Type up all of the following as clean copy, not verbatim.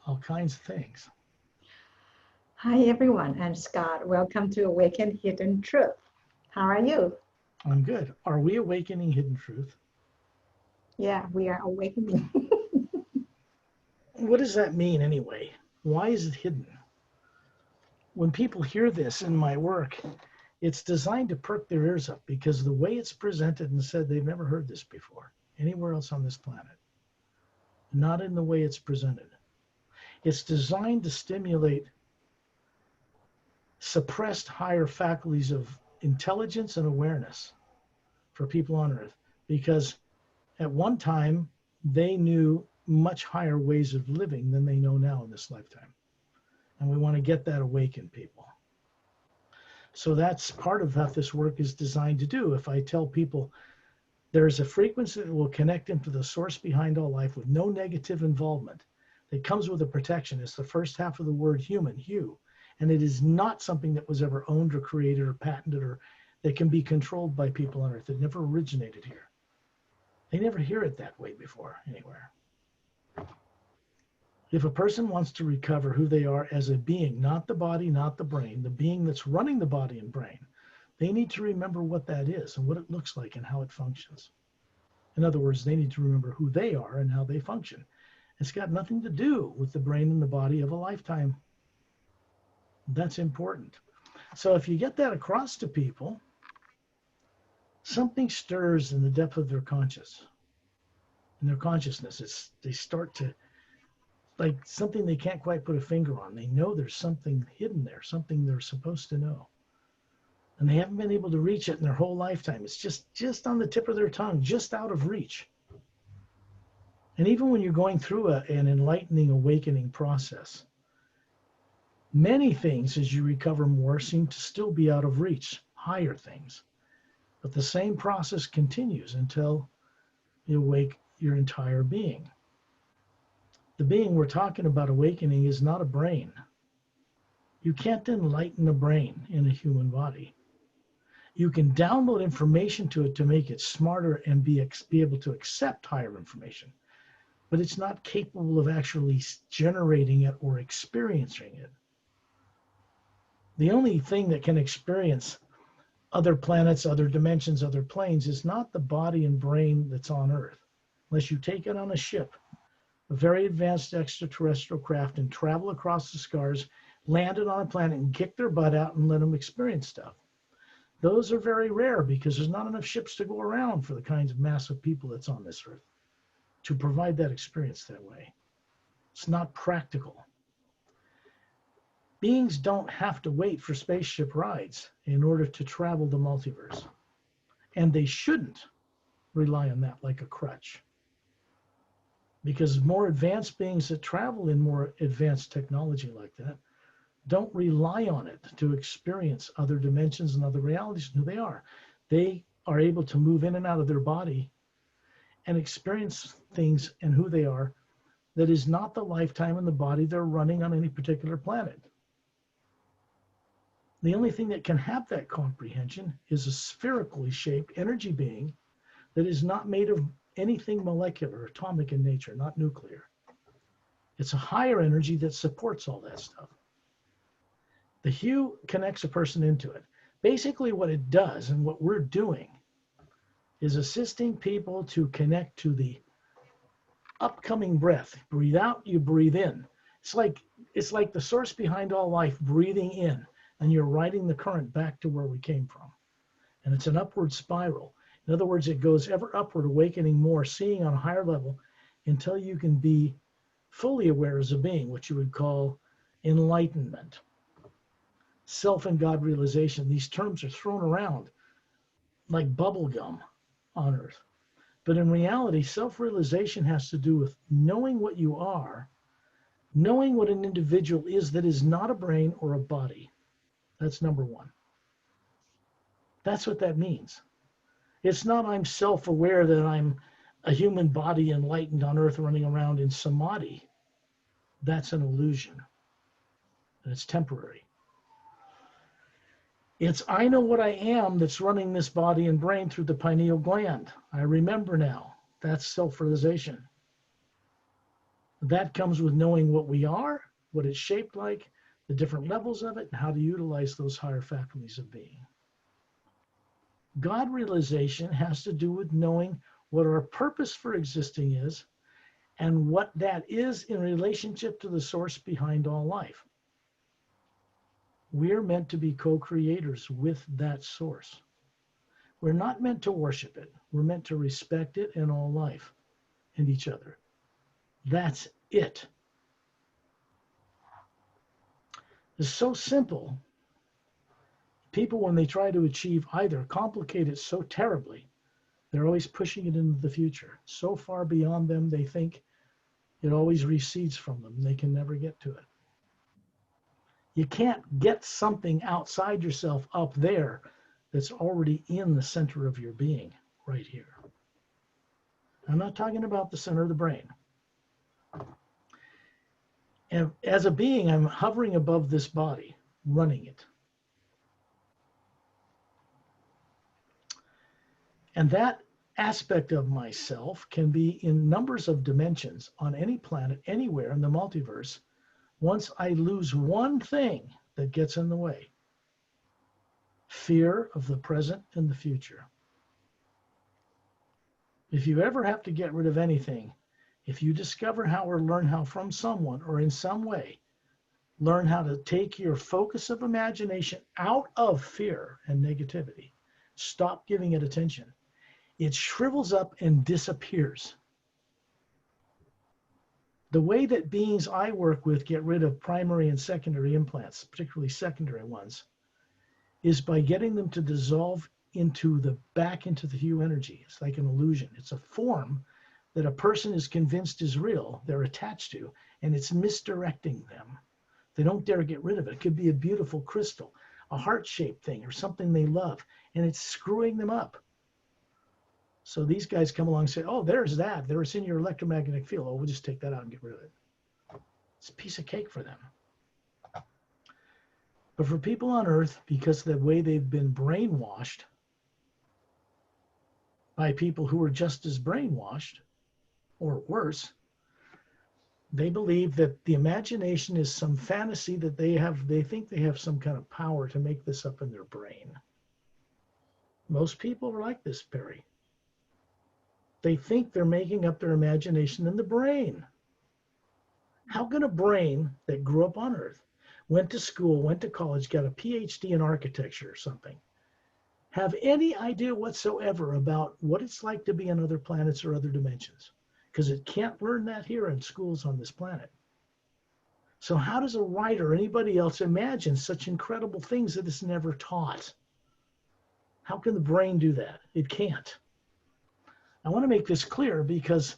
all kinds of things. Hi everyone, I'm Scott. Welcome to Awaken Hidden Truth. How are you? I'm good. Are we awakening hidden truth? Yeah, we are awakening. What does that mean anyway? Why is it hidden? When people hear this in my work, it's designed to perk their ears up because the way it's presented and said, they've never heard this before anywhere else on this planet. Not in the way it's presented. It's designed to stimulate suppressed higher faculties of intelligence and awareness for people on Earth, because at one time they knew much higher ways of living than they know now in this lifetime. And we want to get that awakened, people. So that's part of what this work is designed to do. If I tell people there's a frequency that will connect into the source behind all life with no negative involvement, that comes with a protection. It's the first half of the word human, hu. And it is not something that was ever owned or created or patented or that can be controlled by people on Earth. It never originated here. They never hear it that way before anywhere. If a person wants to recover who they are as a being, not the body, not the brain, the being that's running the body and brain, they need to remember what that is and what it looks like and how it functions. In other words, they need to remember who they are and how they function. It's got nothing to do with the brain and the body of a lifetime. That's important. So if you get that across to people, something stirs in the depth of their consciousness. They start to, like something they can't quite put a finger on. They know there's something hidden there, something they're supposed to know. And they haven't been able to reach it in their whole lifetime. It's just on the tip of their tongue, just out of reach. And even when you're going through an enlightening, awakening process, many things as you recover more seem to still be out of reach, higher things. But the same process continues until you awake your entire being. The being we're talking about awakening is not a brain. You can't enlighten a brain in a human body. You can download information to it to make it smarter and be able to accept higher information, but it's not capable of actually generating it or experiencing it. The only thing that can experience other planets, other dimensions, other planes is not the body and brain that's on Earth, unless you take it on a ship, a very advanced extraterrestrial craft, and travel across the stars, land it on a planet and kick their butt out and let them experience stuff. Those are very rare because there's not enough ships to go around for the kinds of massive people that's on this Earth to provide that experience that way. It's not practical. Beings don't have to wait for spaceship rides in order to travel the multiverse. And they shouldn't rely on that like a crutch. Because more advanced beings that travel in more advanced technology like that don't rely on it to experience other dimensions and other realities and who they are. They are able to move in and out of their body and experience things and who they are that is not the lifetime and the body they're running on any particular planet. The only thing that can have that comprehension is a spherically shaped energy being that is not made of anything molecular, atomic in nature, not nuclear. It's a higher energy that supports all that stuff. The hue connects a person into it. Basically what it does and what we're doing is assisting people to connect to the upcoming breath. Breathe out, you breathe in. It's like the source behind all life breathing in, and you're riding the current back to where we came from. And it's an upward spiral. In other words, it goes ever upward, awakening more, seeing on a higher level until you can be fully aware as a being, what you would call enlightenment. Self and God realization. These terms are thrown around like bubble gum on Earth. But in reality, self-realization has to do with knowing what you are, knowing what an individual is that is not a brain or a body. That's number one. That's what that means. It's not I'm self-aware that I'm a human body enlightened on Earth running around in samadhi. That's an illusion. And it's temporary. It's I know what I am that's running this body and brain through the pineal gland. I remember now. That's self-realization. That comes with knowing what we are, what it's shaped like, the different levels of it, and how to utilize those higher faculties of being. God realization has to do with knowing what our purpose for existing is and what that is in relationship to the source behind all life. We're meant to be co-creators with that source. We're not meant to worship it. We're meant to respect it and all life and each other. That's it. It's so simple. People, when they try to achieve either, complicate it so terribly. They're always pushing it into the future. So far beyond them, they think it always recedes from them. They can never get to it. You can't get something outside yourself up there that's already in the center of your being, right here. I'm not talking about the center of the brain. And as a being, I'm hovering above this body, running it. And that aspect of myself can be in numbers of dimensions on any planet, anywhere in the multiverse, once I lose one thing that gets in the way. Fear of the present and the future. If you ever have to get rid of anything, if you discover how or learn how from someone or in some way, learn how to take your focus of imagination out of fear and negativity, stop giving it attention, it shrivels up and disappears. The way that beings I work with get rid of primary and secondary implants, particularly secondary ones, is by getting them to dissolve back into the hue energy. It's like an illusion. It's a form that a person is convinced is real, they're attached to, and it's misdirecting them. They don't dare get rid of it. It could be a beautiful crystal, a heart-shaped thing, or something they love, and it's screwing them up. So these guys come along and say, oh, there's that. It's in your electromagnetic field. Oh, we'll just take that out and get rid of it. It's a piece of cake for them. But for people on Earth, because of the way they've been brainwashed by people who are just as brainwashed, or worse, they believe that the imagination is some fantasy that they think they have some kind of power to make this up in their brain. Most people are like this, Perry. They think they're making up their imagination in the brain. How can a brain that grew up on Earth, went to school, went to college, got a PhD in architecture or something, have any idea whatsoever about what it's like to be on other planets or other dimensions? Because it can't learn that here in schools on this planet. So how does a writer or anybody else imagine such incredible things that it's never taught? How can the brain do that? It can't. I want to make this clear because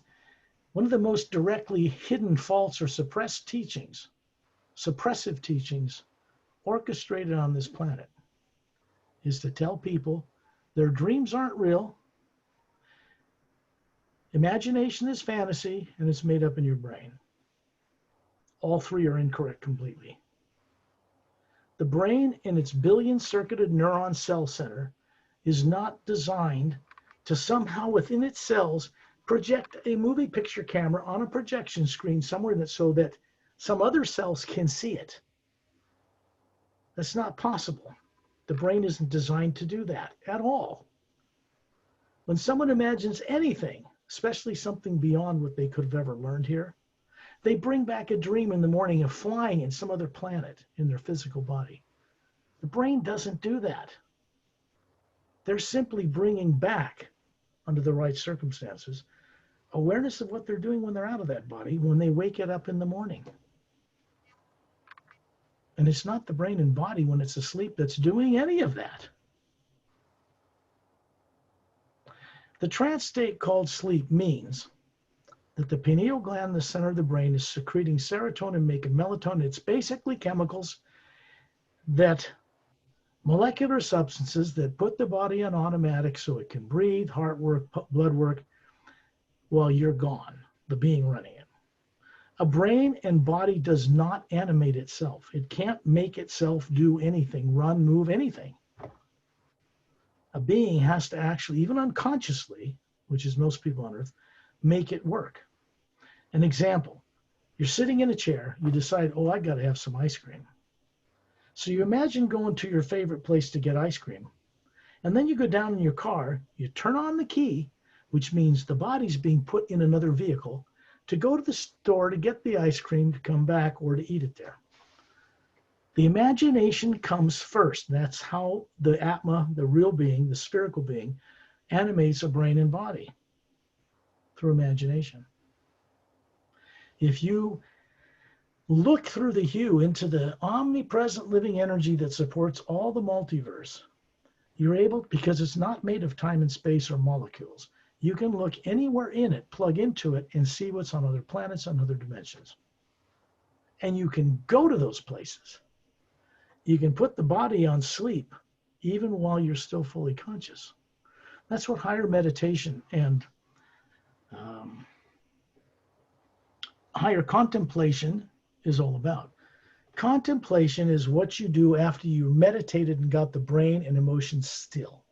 one of the most directly hidden, false, or suppressive teachings orchestrated on this planet is to tell people their dreams aren't real, imagination is fantasy, and it's made up in your brain. All three are incorrect completely. The brain in its billion-circuited neuron cell center is not designed to somehow within its cells project a movie picture camera on a projection screen somewhere in it so that some other cells can see it. That's not possible. The brain isn't designed to do that at all. When someone imagines anything, especially something beyond what they could have ever learned here, they bring back a dream in the morning of flying in some other planet in their physical body. The brain doesn't do that. They're simply bringing back, under the right circumstances, awareness of what they're doing when they're out of that body, when they wake it up in the morning. And it's not the brain and body when it's asleep that's doing any of that. The trance state called sleep means that the pineal gland in the center of the brain is secreting serotonin, making melatonin. It's basically chemicals that, molecular substances that put the body on automatic so it can breathe, heart work, blood work, while you're gone, the being running it. A brain and body does not animate itself. It can't make itself do anything, run, move, anything. A being has to actually, even unconsciously, which is most people on Earth, make it work. An example, You're sitting in a chair. You decide, oh, I got to have some ice cream. So you imagine going to your favorite place to get ice cream. And then you go down in your car, you turn on the key, which means the body's being put in another vehicle to go to the store to get the ice cream, to come back, or to eat it there. The imagination comes first. That's how the atma, the real being, the spherical being, animates a brain and body, through imagination. If you look through the hue into the omnipresent living energy that supports all the multiverse, you're able, because it's not made of time and space or molecules, you can look anywhere in it, plug into it, and see what's on other planets, on other dimensions. And you can go to those places. You can put the body on sleep even while you're still fully conscious. That's what higher meditation and higher contemplation is all about. Contemplation is what you do after you meditated and got the brain and emotions still.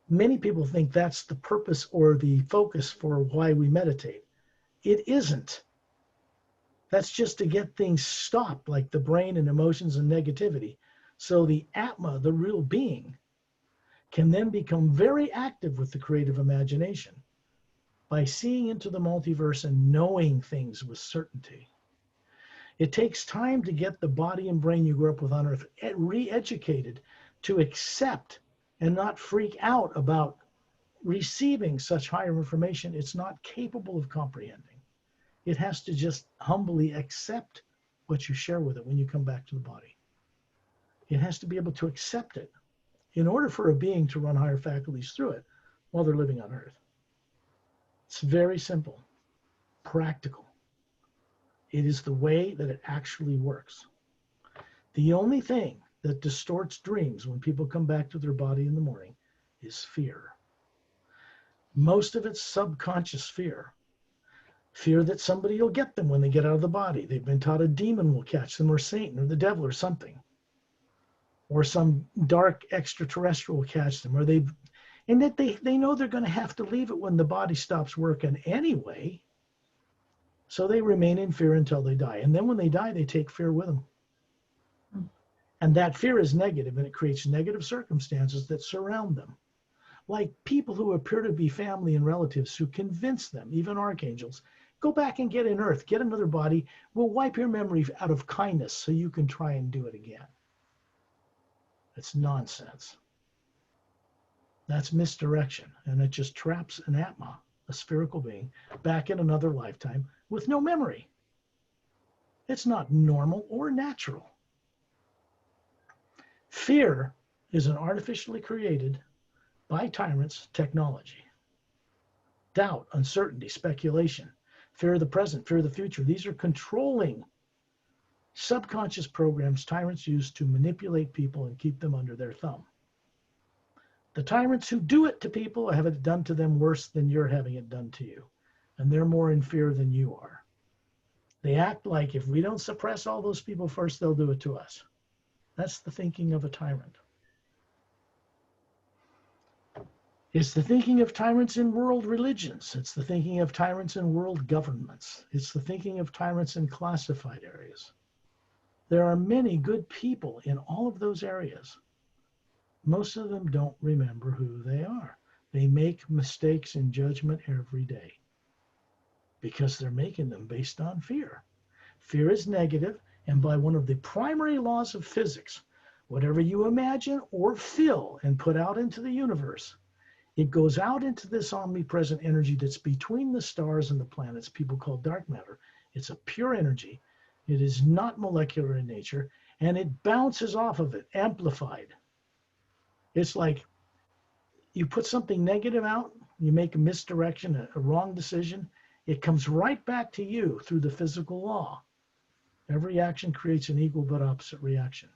Many people think that's the purpose or the focus for why we meditate. It isn't. That's just to get things stopped, like the brain and emotions and negativity. So the atma, the real being, can then become very active with the creative imagination by seeing into the multiverse and knowing things with certainty. It takes time to get the body and brain you grew up with on Earth re-educated to accept and not freak out about receiving such higher information it's not capable of comprehending. It has to just humbly accept what you share with it when you come back to the body. It has to be able to accept it in order for a being to run higher faculties through it while they're living on Earth. It's very simple, practical. It is the way that it actually works. The only thing that distorts dreams when people come back to their body in the morning is fear. Most of it's subconscious fear. Fear that somebody will get them when they get out of the body. They've been taught a demon will catch them, or Satan, or the devil, or something. Or some dark extraterrestrial will catch them, and that they know they're going to have to leave it when the body stops working anyway. So they remain in fear until they die. And then when they die, they take fear with them. And that fear is negative, and it creates negative circumstances that surround them. Like people who appear to be family and relatives who convince them, even archangels, go back and get in Earth, get another body, we'll wipe your memory out of kindness so you can try and do it again. It's nonsense. That's misdirection, and it just traps an atma, a spherical being, back in another lifetime with no memory. It's not normal or natural. Fear is an artificially created, by tyrants, technology. Doubt, uncertainty, speculation, fear of the present, fear of the future. These are controlling subconscious programs tyrants use to manipulate people and keep them under their thumb. The tyrants who do it to people have it done to them worse than you're having it done to you. And they're more in fear than you are. They act like if we don't suppress all those people first, they'll do it to us. That's the thinking of a tyrant. It's the thinking of tyrants in world religions. It's the thinking of tyrants in world governments. It's the thinking of tyrants in classified areas. There are many good people in all of those areas. Most of them don't remember who they are. They make mistakes in judgment every day because they're making them based on fear. Fear is negative, and by one of the primary laws of physics, whatever you imagine or feel and put out into the universe, it goes out into this omnipresent energy that's between the stars and the planets, people call dark matter. It's a pure energy. It is not molecular in nature, and it bounces off of it, amplified. It's like you put something negative out, you make a misdirection, a wrong decision, it comes right back to you through the physical law. Every action creates an equal but opposite reaction.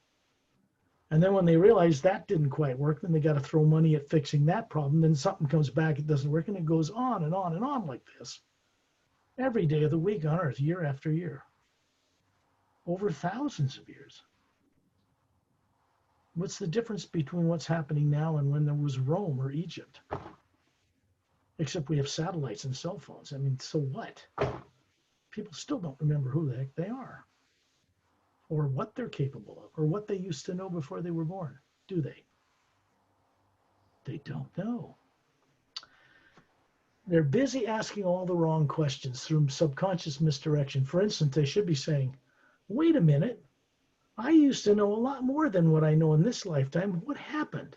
And then when they realize that didn't quite work, then they got to throw money at fixing that problem. Then something comes back, it doesn't work, and it goes on and on and on like this. Every day of the week on Earth, year after year. Over thousands of years. What's the difference between what's happening now and when there was Rome or Egypt? Except we have satellites and cell phones. I mean, so what? People still don't remember who the heck they are, or what they're capable of, or what they used to know before they were born, do they? They don't know. They're busy asking all the wrong questions through subconscious misdirection. For instance, they should be saying, wait a minute, I used to know a lot more than what I know in this lifetime. What happened?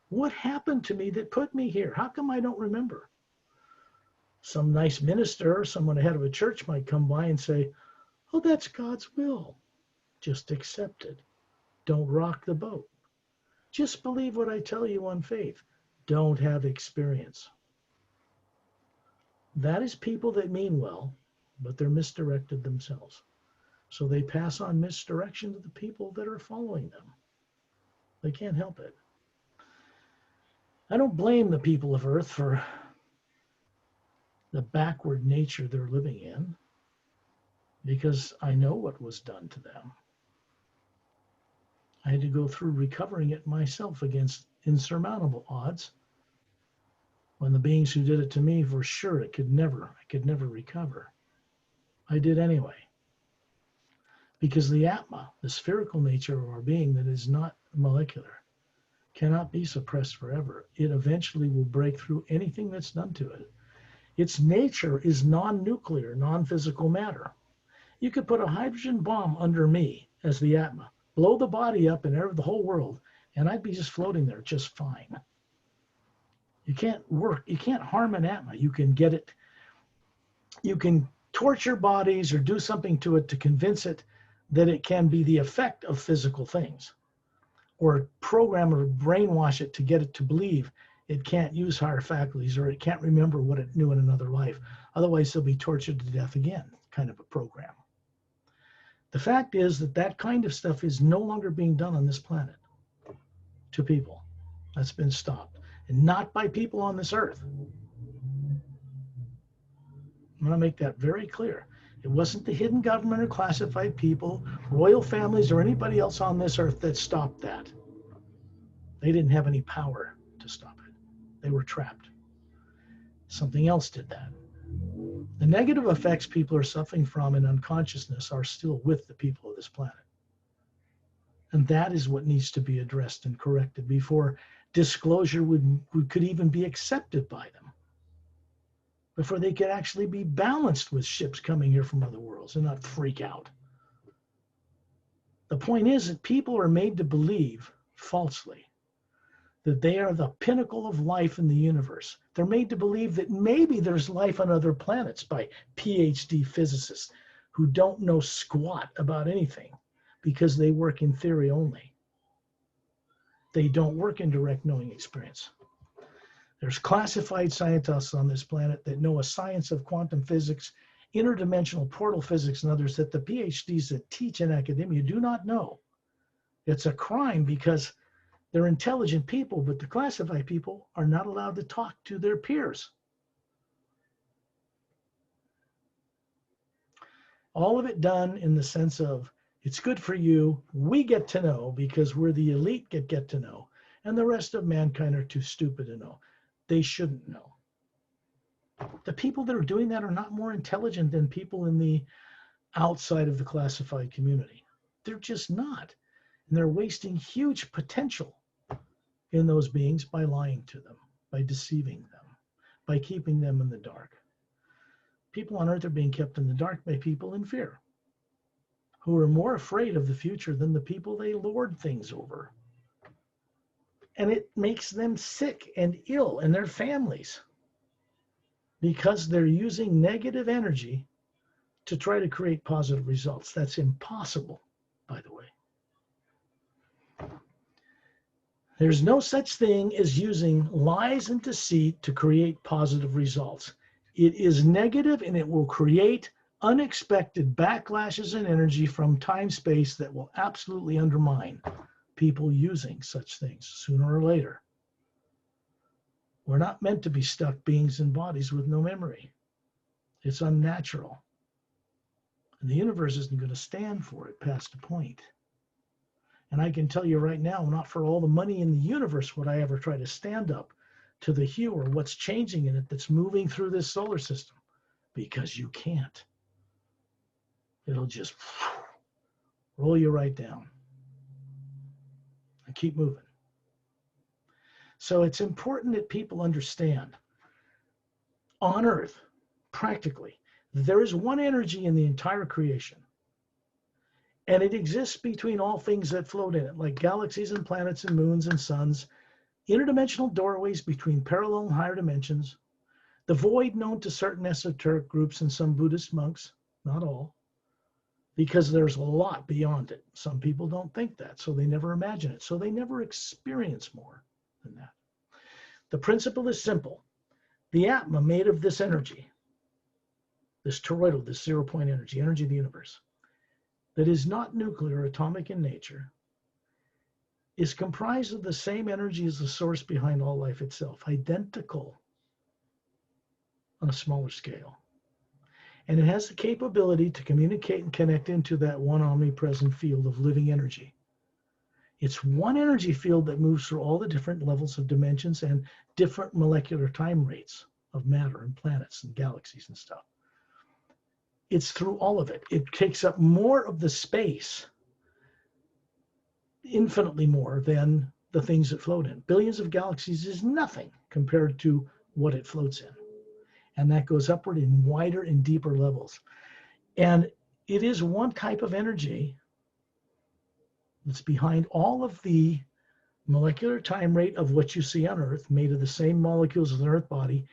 What happened to me that put me here? How come I don't remember? Some nice minister or someone head of a church might come by and say, oh, that's God's will. Just accept it. Don't rock the boat. Just believe what I tell you on faith. Don't have experience. That is people that mean well, but they're misdirected themselves. So they pass on misdirection to the people that are following them. They can't help it. I don't blame the people of Earth for the backward nature they're living in, because I know what was done to them. I had to go through recovering it myself against insurmountable odds, when the beings who did it to me were sure I could never recover. I did anyway. Because the atma, the spherical nature of our being that is not molecular, cannot be suppressed forever. It eventually will break through anything that's done to it. Its nature is non-nuclear, non-physical matter. You could put a hydrogen bomb under me as the atma, blow the body up in the whole world, and I'd be just floating there just fine. You can't harm an atma. You can get it, you can torture bodies or do something to it to convince it that it can be the effect of physical things, or program or brainwash it to get it to believe it can't use higher faculties or it can't remember what it knew in another life. Otherwise, they'll be tortured to death again, kind of a program. The fact is that that kind of stuff is no longer being done on this planet to people. That's been stopped. And not by people on this earth. I want to make that very clear. It wasn't the hidden government or classified people, royal families, or anybody else on this earth that stopped that. They didn't have any power to stop it. They were trapped. Something else did that. The negative effects people are suffering from in unconsciousness are still with the people of this planet. And that is what needs to be addressed and corrected before disclosure could even be accepted by them. Before they could actually be balanced with ships coming here from other worlds and not freak out. The point is that people are made to believe falsely that they are the pinnacle of life in the universe. They're made to believe that maybe there's life on other planets by PhD physicists who don't know squat about anything because they work in theory only. They don't work in direct knowing experience. There's classified scientists on this planet that know a science of quantum physics, interdimensional portal physics, and others that the PhDs that teach in academia do not know. It's a crime because they're intelligent people, but the classified people are not allowed to talk to their peers. All of it done in the sense of, it's good for you, we get to know because we're the elite get to know, and the rest of mankind are too stupid to know. They shouldn't know. The people that are doing that are not more intelligent than people in the outside of the classified community. They're just not. And they're wasting huge potential in those beings by lying to them, by deceiving them, by keeping them in the dark. People on Earth are being kept in the dark by people in fear, who are more afraid of the future than the people they lord things over. And it makes them sick and ill and their families because they're using negative energy to try to create positive results. That's impossible, by the way. There's no such thing as using lies and deceit to create positive results. It is negative and it will create unexpected backlashes and energy from time-space that will absolutely undermine people using such things sooner or later. We're not meant to be stuck beings in bodies with no memory. It's unnatural. And the universe isn't going to stand for it past a point. And I can tell you right now, not for all the money in the universe would I ever try to stand up to the hue or what's changing in it that's moving through this solar system, because you can't. It'll just roll you right down and keep moving. So it's important that people understand on Earth, practically, there is one energy in the entire creation. And it exists between all things that float in it, like galaxies and planets and moons and suns, interdimensional doorways between parallel and higher dimensions, the void known to certain esoteric groups and some Buddhist monks, not all, because there's a lot beyond it. Some people don't think that, so they never imagine it. So they never experience more than that. The principle is simple. The atma made of this energy, this toroidal, this 0-point energy, energy of the universe, that is not nuclear, atomic in nature, is comprised of the same energy as the source behind all life itself, identical on a smaller scale. And it has the capability to communicate and connect into that one omnipresent field of living energy. It's one energy field that moves through all the different levels of dimensions and different molecular time rates of matter and planets and galaxies and stuff. It's through all of it. It takes up more of the space, infinitely more than the things that float in. Billions of galaxies is nothing compared to what it floats in. And that goes upward in wider and deeper levels. And it is one type of energy that's behind all of the molecular time rate of what you see on Earth, made of the same molecules as an Earth body.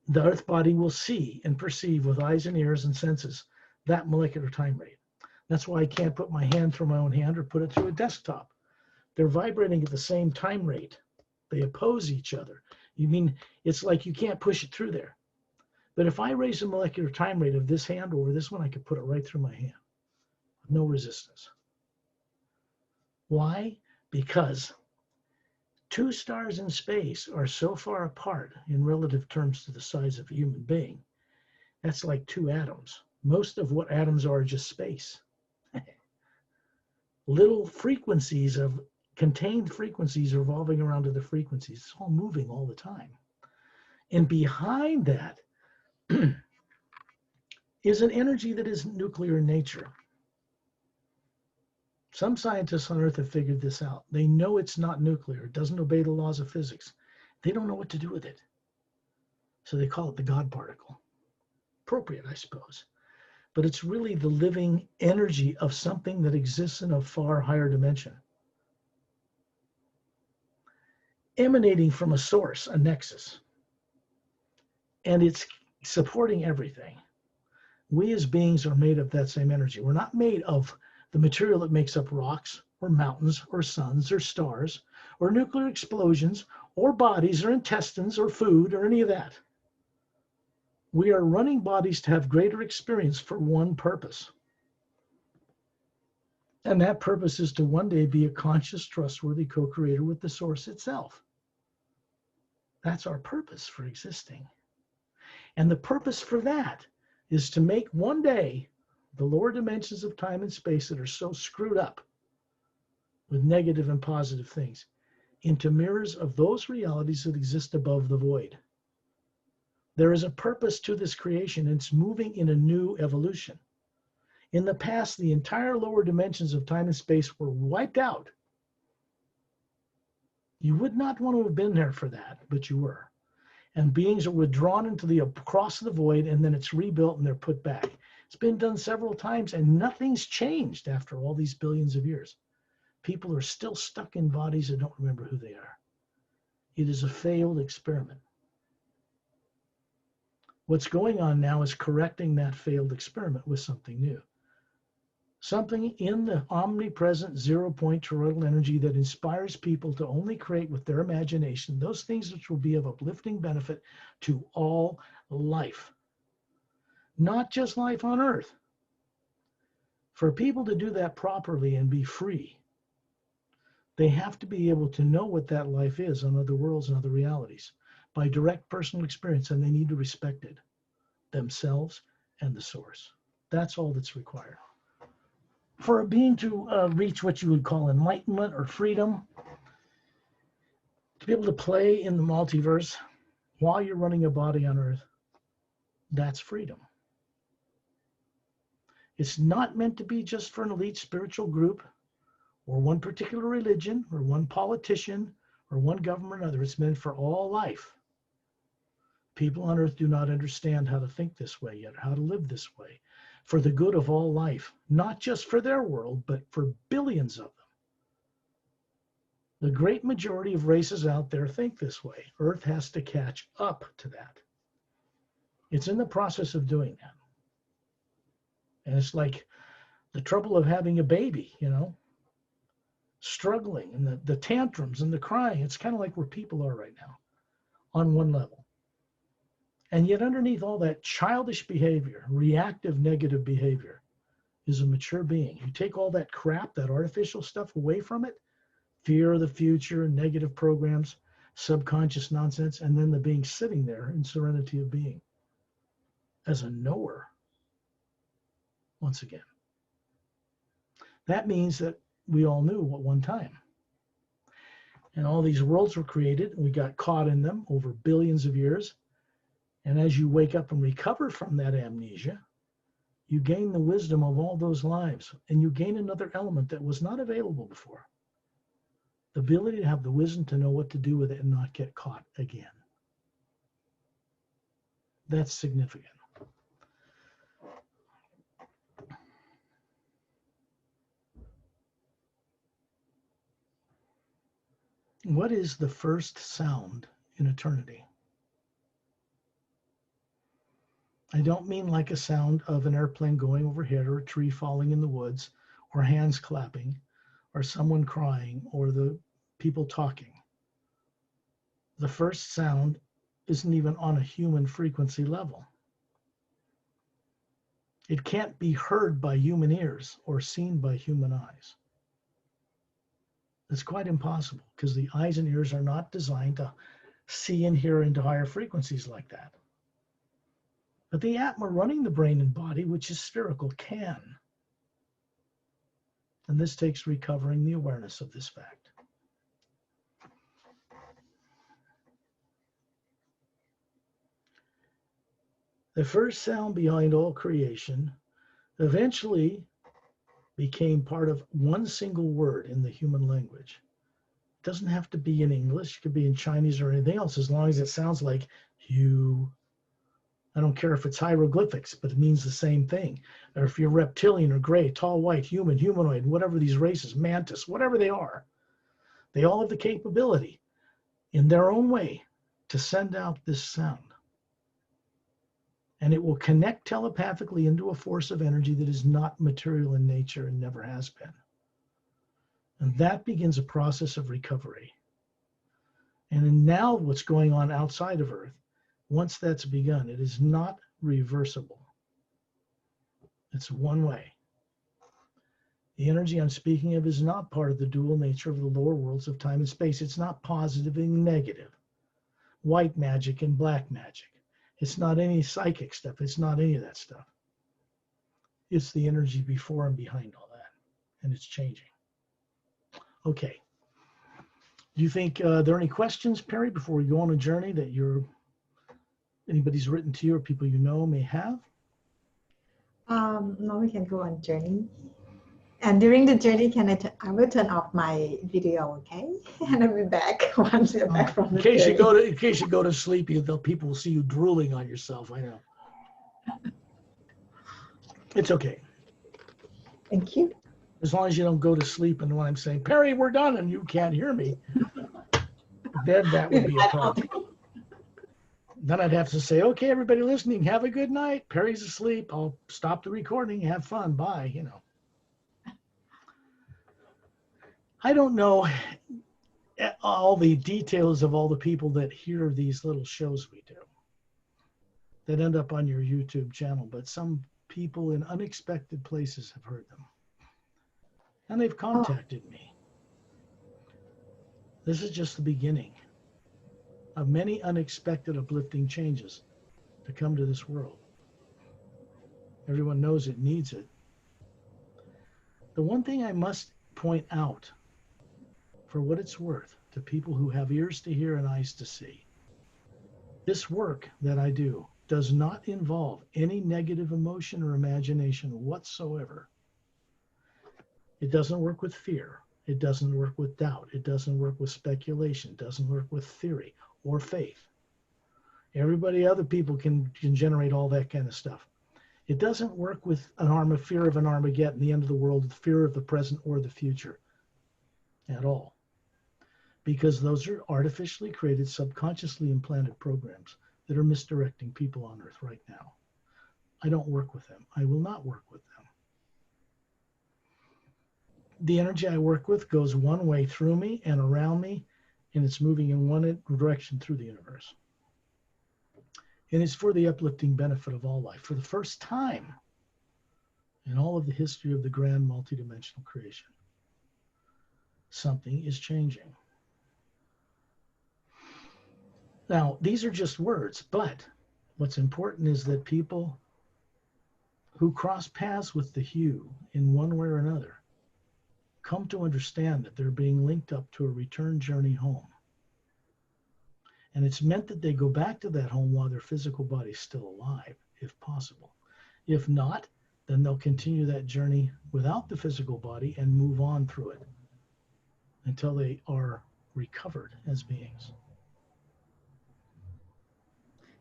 The Earth body will see and perceive with eyes and ears and senses that molecular time rate. That's why I can't put my hand through my own hand or put it through a desktop. They're vibrating at the same time rate. They oppose each other. You mean, it's like you can't push it through there. But if I raise the molecular time rate of this hand over this one, I could put it right through my hand. No resistance. Why? Because two stars in space are so far apart in relative terms to the size of a human being. That's like two atoms. Most of what atoms are just space. Little frequencies of contained frequencies revolving around other frequencies. It's all moving all the time. And behind that is an energy that is nuclear in nature. Some scientists on Earth have figured this out. They know it's not nuclear. It doesn't obey the laws of physics. They don't know what to do with it. So they call it the God particle. Appropriate, I suppose. But it's really the living energy of something that exists in a far higher dimension, emanating from a source, a nexus. And it's supporting everything. We as beings are made of that same energy. We're not made of the material that makes up rocks or mountains or suns or stars or nuclear explosions or bodies or intestines or food or any of that. We are running bodies to have greater experience for one purpose. And that purpose is to one day be a conscious, trustworthy co-creator with the source itself. That's our purpose for existing. And the purpose for that is to make one day the lower dimensions of time and space that are so screwed up with negative and positive things into mirrors of those realities that exist above the void. There is a purpose to this creation, and it's moving in a new evolution. In the past, the entire lower dimensions of time and space were wiped out. You would not want to have been there for that, but you were. And beings are withdrawn into the across the void, and then it's rebuilt and they're put back. It's been done several times, and nothing's changed after all these billions of years. People are still stuck in bodies that don't remember who they are. It is a failed experiment. What's going on now is correcting that failed experiment with something new. Something in the omnipresent 0-point toroidal energy that inspires people to only create with their imagination those things which will be of uplifting benefit to all life. Not just life on Earth. For people to do that properly and be free, they have to be able to know what that life is on other worlds and other realities by direct personal experience, and they need to respect it, themselves and the source. That's all that's required. For a being to reach what you would call enlightenment or freedom, to be able to play in the multiverse while you're running a body on Earth, that's freedom. It's not meant to be just for an elite spiritual group or one particular religion or one politician or one government or other. It's meant for all life. People on earth do not understand how to think this way yet, how to live this way, for the good of all life, not just for their world, but for billions of them. The great majority of races out there think this way. Earth has to catch up to that. It's in the process of doing that. And it's like the trouble of having a baby, struggling, and the tantrums and the crying. It's kind of like where people are right now on one level. And yet underneath all that childish behavior, reactive negative behavior, is a mature being. You take all that crap, that artificial stuff away from it, fear of the future, negative programs, subconscious nonsense, and then the being sitting there in serenity of being as a knower once again. That means that we all knew at one time. And all these worlds were created, and we got caught in them over billions of years. And as you wake up and recover from that amnesia, you gain the wisdom of all those lives, and you gain another element that was not available before. The ability to have the wisdom to know what to do with it and not get caught again. That's significant. What is the first sound in eternity? I don't mean like a sound of an airplane going overhead or a tree falling in the woods or hands clapping or someone crying or the people talking. The first sound isn't even on a human frequency level. It can't be heard by human ears or seen by human eyes. It's quite impossible because the eyes and ears are not designed to see and hear into higher frequencies like that. But the atma running the brain and body, which is spherical, can. And this takes recovering the awareness of this fact. The first sound behind all creation eventually became part of one single word in the human language. It doesn't have to be in English. It could be in Chinese or anything else, as long as it sounds like you. I don't care if it's hieroglyphics, but it means the same thing. Or if you're reptilian or gray, tall, white, human, humanoid, whatever these races, mantis, whatever they are, they all have the capability in their own way to send out this sound. And it will connect telepathically into a force of energy that is not material in nature and never has been. And that begins a process of recovery. And now what's going on outside of Earth, once that's begun, it is not reversible. It's one way. The energy I'm speaking of is not part of the dual nature of the lower worlds of time and space. It's not positive and negative, white magic and black magic. It's not any psychic stuff. It's not any of that stuff. It's the energy before and behind all that. And it's changing. Okay. Do you think there are any questions, Perry, before we go on a journey that anybody's written to you or people you know may have? No, we can go on journey. And during the journey, I will turn off my video, okay? And I'll be back once you're back from the journey. In case you go to sleep, people will see you drooling on yourself. I know. It's okay. Thank you. As long as you don't go to sleep and when I'm saying, Perry, we're done, and you can't hear me, then that would be a problem. Then I'd have to say, okay, everybody listening, have a good night. Perry's asleep. I'll stop the recording. Have fun. Bye. I don't know all the details of all the people that hear these little shows we do that end up on your YouTube channel, but some people in unexpected places have heard them. And they've contacted me. This is just the beginning of many unexpected uplifting changes to come to this world. Everyone knows it needs it. The one thing I must point out, for what it's worth, to people who have ears to hear and eyes to see, this work that I do does not involve any negative emotion or imagination whatsoever. It doesn't work with fear. It doesn't work with doubt. It doesn't work with speculation. It doesn't work with theory or faith. Other people can generate all that kind of stuff. It doesn't work with fear of an Armageddon, the end of the world, the fear of the present or the future at all. Because those are artificially created, subconsciously implanted programs that are misdirecting people on Earth right now. I don't work with them. I will not work with them. The energy I work with goes one way through me and around me, and it's moving in one direction through the universe. And it's for the uplifting benefit of all life. For the first time in all of the history of the grand multidimensional creation, something is changing. Now, these are just words, but what's important is that people who cross paths with the hue in one way or another come to understand that they're being linked up to a return journey home. And it's meant that they go back to that home while their physical body is still alive, if possible. If not, then they'll continue that journey without the physical body and move on through it until they are recovered as beings.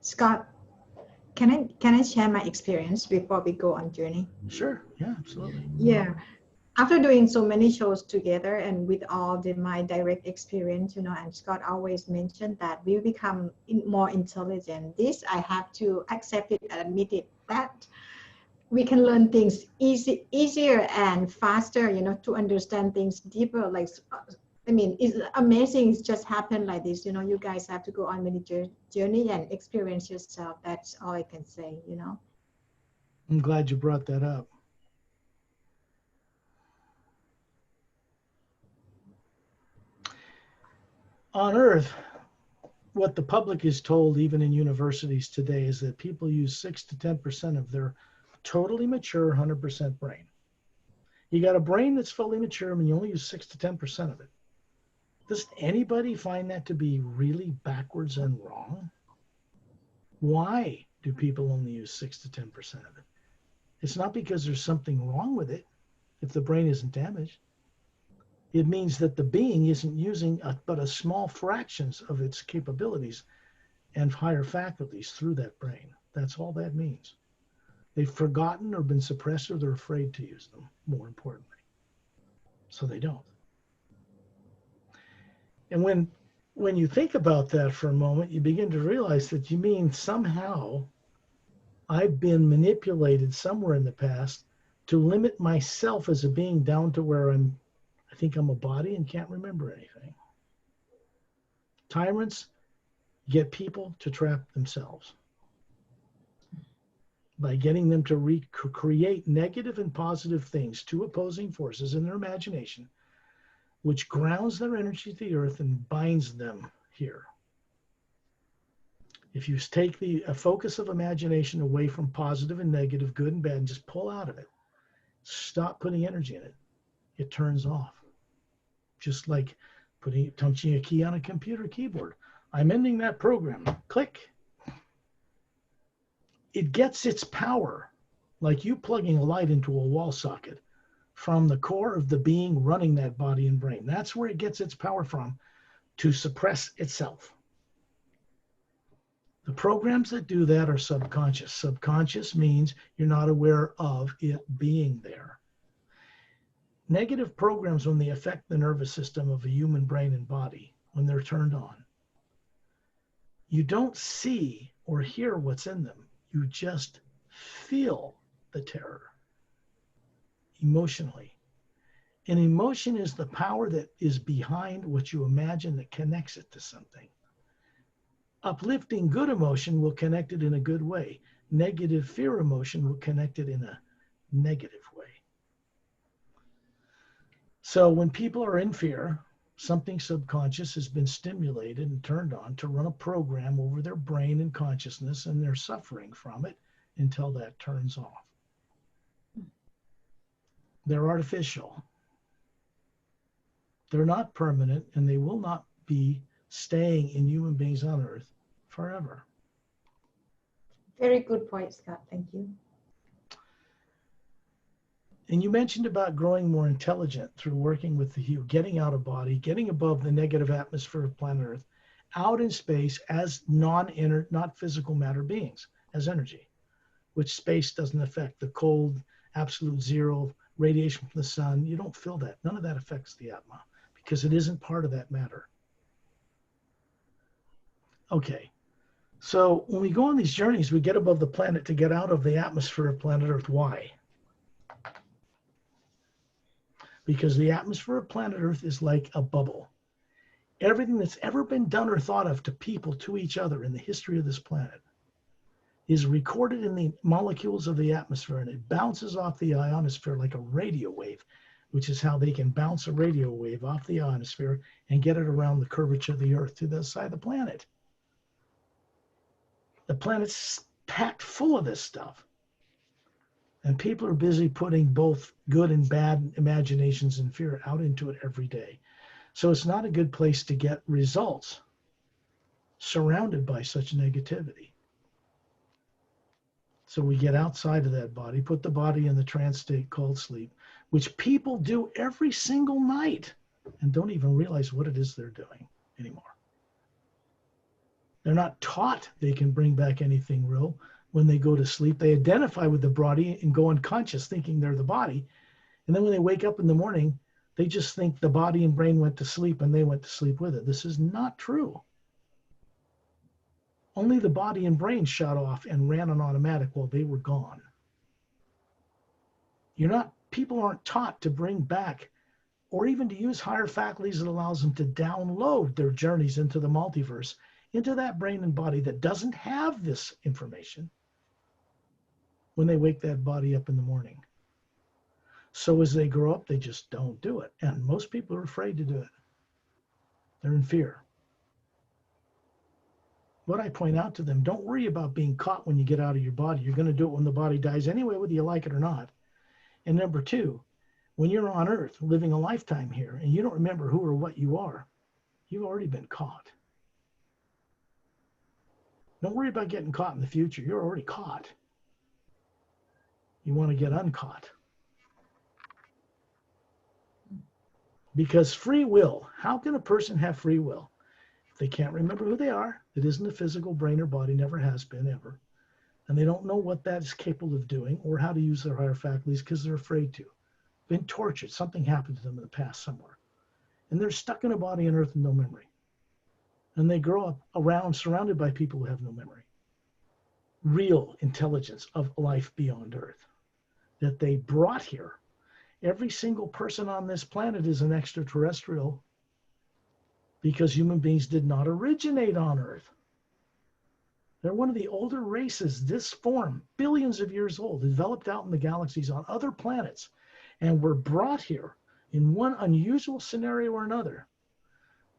Scott, can I share my experience before we go on journey? Sure. Yeah, absolutely. Yeah. After doing so many shows together and with all my direct experience, and Scott always mentioned that we become more intelligent. This I have to accept it and admit it, that we can learn things easier and faster, to understand things deeper. Like, it's amazing. It's just happened like this. You guys have to go on many journey and experience yourself. That's all I can say, I'm glad you brought that up. On Earth, what the public is told, even in universities today, is that people use 6 to 10% of their totally mature 100% brain. You got a brain that's fully mature and you only use 6 to 10% of it. Does anybody find that to be really backwards and wrong? Why do people only use 6 to 10% of it? It's not because there's something wrong with it if the brain isn't damaged. It means that the being isn't using but a small fractions of its capabilities and higher faculties through that brain. That's all that means. They've forgotten or been suppressed, or they're afraid to use them, more importantly. So they don't. And when you think about that for a moment, you begin to realize that you mean somehow I've been manipulated somewhere in the past to limit myself as a being down to where I think I'm a body and can't remember anything. Tyrants get people to trap themselves by getting them to create negative and positive things, two opposing forces in their imagination, which grounds their energy to the earth and binds them here. If you take a focus of imagination away from positive and negative, good and bad, and just pull out of it, stop putting energy in it, it turns off. Just like punching a key on a computer keyboard. I'm ending that program. Click. It gets its power, like you plugging a light into a wall socket, from the core of the being running that body and brain. That's where it gets its power from, to suppress itself. The programs that do that are subconscious. Subconscious means you're not aware of it being there. Negative programs, when they affect the nervous system of a human brain and body, when they're turned on, you don't see or hear what's in them. You just feel the terror emotionally. And emotion is the power that is behind what you imagine that connects it to something. Uplifting good emotion will connect it in a good way. Negative fear emotion will connect it in a negative way. So when people are in fear, something subconscious has been stimulated and turned on to run a program over their brain and consciousness, and they're suffering from it until that turns off. They're artificial. They're not permanent, and they will not be staying in human beings on Earth forever. Very good point, Scott. Thank you. And you mentioned about growing more intelligent through working with the hue, getting out of body, getting above the negative atmosphere of planet Earth, out in space as not physical matter beings, as energy, which space doesn't affect. The cold, absolute zero, radiation from the sun, you don't feel that. None of that affects the atma because it isn't part of that matter. Okay, so when we go on these journeys, we get above the planet to get out of the atmosphere of planet Earth. Why? Because the atmosphere of planet Earth is like a bubble. Everything that's ever been done or thought of to people, to each other in the history of this planet is recorded in the molecules of the atmosphere, and it bounces off the ionosphere like a radio wave, which is how they can bounce a radio wave off the ionosphere and get it around the curvature of the Earth to the other side of the planet. The planet's packed full of this stuff. And people are busy putting both good and bad imaginations and fear out into it every day. So it's not a good place to get results surrounded by such negativity. So we get outside of that body, put the body in the trance state called sleep, which people do every single night and don't even realize what it is they're doing anymore. They're not taught they can bring back anything real. When they go to sleep, they identify with the body and go unconscious thinking they're the body. And then when they wake up in the morning, they just think the body and brain went to sleep and they went to sleep with it. This is not true. Only the body and brain shut off and ran on automatic while they were gone. People aren't taught to bring back or even to use higher faculties that allows them to download their journeys into the multiverse, into that brain and body that doesn't have this information when they wake that body up in the morning. So as they grow up, they just don't do it. And most people are afraid to do it. They're in fear. What I point out to them, don't worry about being caught when you get out of your body. You're going to do it when the body dies anyway, whether you like it or not. And number two, when you're on Earth living a lifetime here and you don't remember who or what you are, you've already been caught. Don't worry about getting caught in the future. You're already caught. You want to get uncaught. Because free will, how can a person have free will? If they can't remember who they are, it isn't a physical brain or body, never has been ever. And they don't know what that is capable of doing or how to use their higher faculties because they're afraid to. Been tortured, something happened to them in the past somewhere. And they're stuck in a body on Earth with no memory. And they grow up around, surrounded by people who have no memory. Real intelligence of life beyond Earth that they brought here. Every single person on this planet is an extraterrestrial because human beings did not originate on Earth. They're one of the older races, this form, billions of years old, developed out in the galaxies on other planets, and were brought here in one unusual scenario or another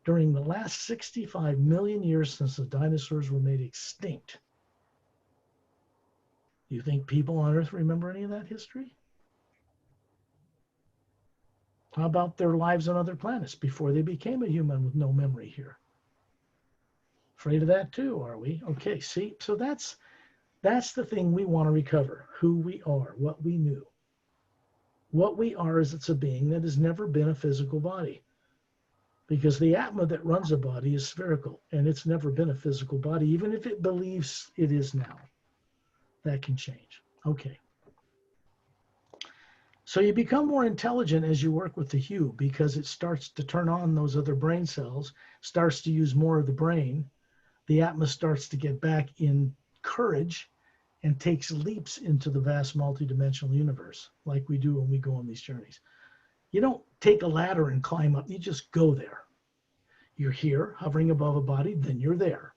during the last 65 million years since the dinosaurs were made extinct. Do you think people on Earth remember any of that history? How about their lives on other planets before they became a human with no memory here? Afraid of that too, are we? Okay, see, so that's the thing we want to recover, who we are, what we knew. What we are is it's a being that has never been a physical body. Because the atma that runs a body is spherical, and it's never been a physical body, even if it believes it is now. That can change. Okay. So you become more intelligent as you work with the hue because it starts to turn on those other brain cells, starts to use more of the brain. The atma starts to get back in courage and takes leaps into the vast multidimensional universe like we do when we go on these journeys. You don't take a ladder and climb up. You just go there. You're here hovering above a body, then you're there.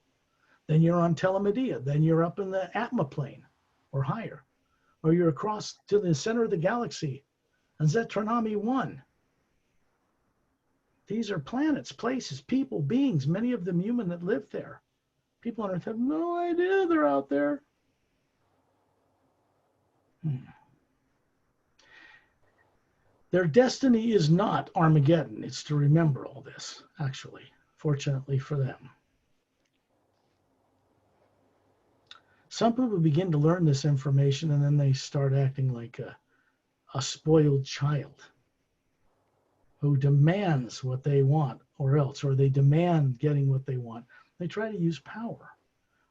Then you're on Telemedea. Then you're up in the atma plane or higher. Or you're across to the center of the galaxy on Xantronomist 1. These are planets, places, people, beings, many of them human that live there. People on Earth have no idea they're out there. Their destiny is not Armageddon. It's to remember all this, actually, fortunately for them. Some people begin to learn this information and then they start acting like a spoiled child who demands what they want or else, or they demand getting what they want. They try to use power,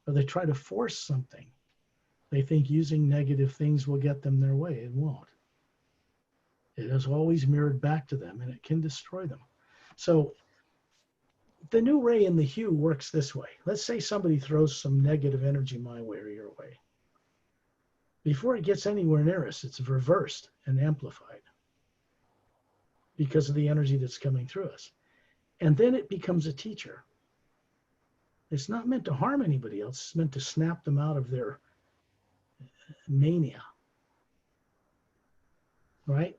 or they try to force something. They think using negative things will get them their way. It won't. It is always mirrored back to them, and it can destroy them. So the new ray in the hue works this way. Let's say somebody throws some negative energy my way or your way. Before it gets anywhere near us, it's reversed and amplified because of the energy that's coming through us. And then it becomes a teacher. It's not meant to harm anybody else. It's meant to snap them out of their mania. Right?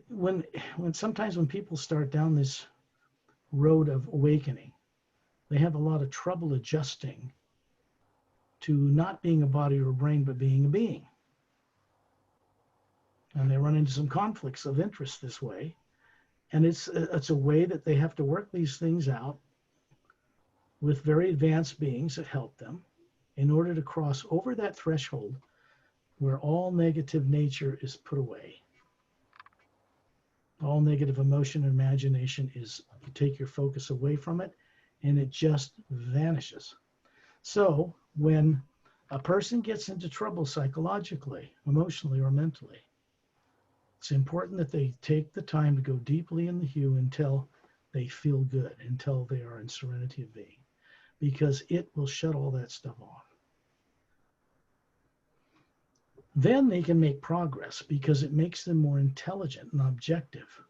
When sometimes when people start down this road of awakening, they have a lot of trouble adjusting to not being a body or a brain, but being a being. And they run into some conflicts of interest this way. And it's a way that they have to work these things out with very advanced beings that help them in order to cross over that threshold where all negative nature is put away. All negative emotion and imagination is, you take your focus away from it and it just vanishes. So when a person gets into trouble psychologically, emotionally, or mentally, it's important that they take the time to go deeply in the hue until they feel good, until they are in serenity of being, because it will shut all that stuff off. Then they can make progress because it makes them more intelligent and objective.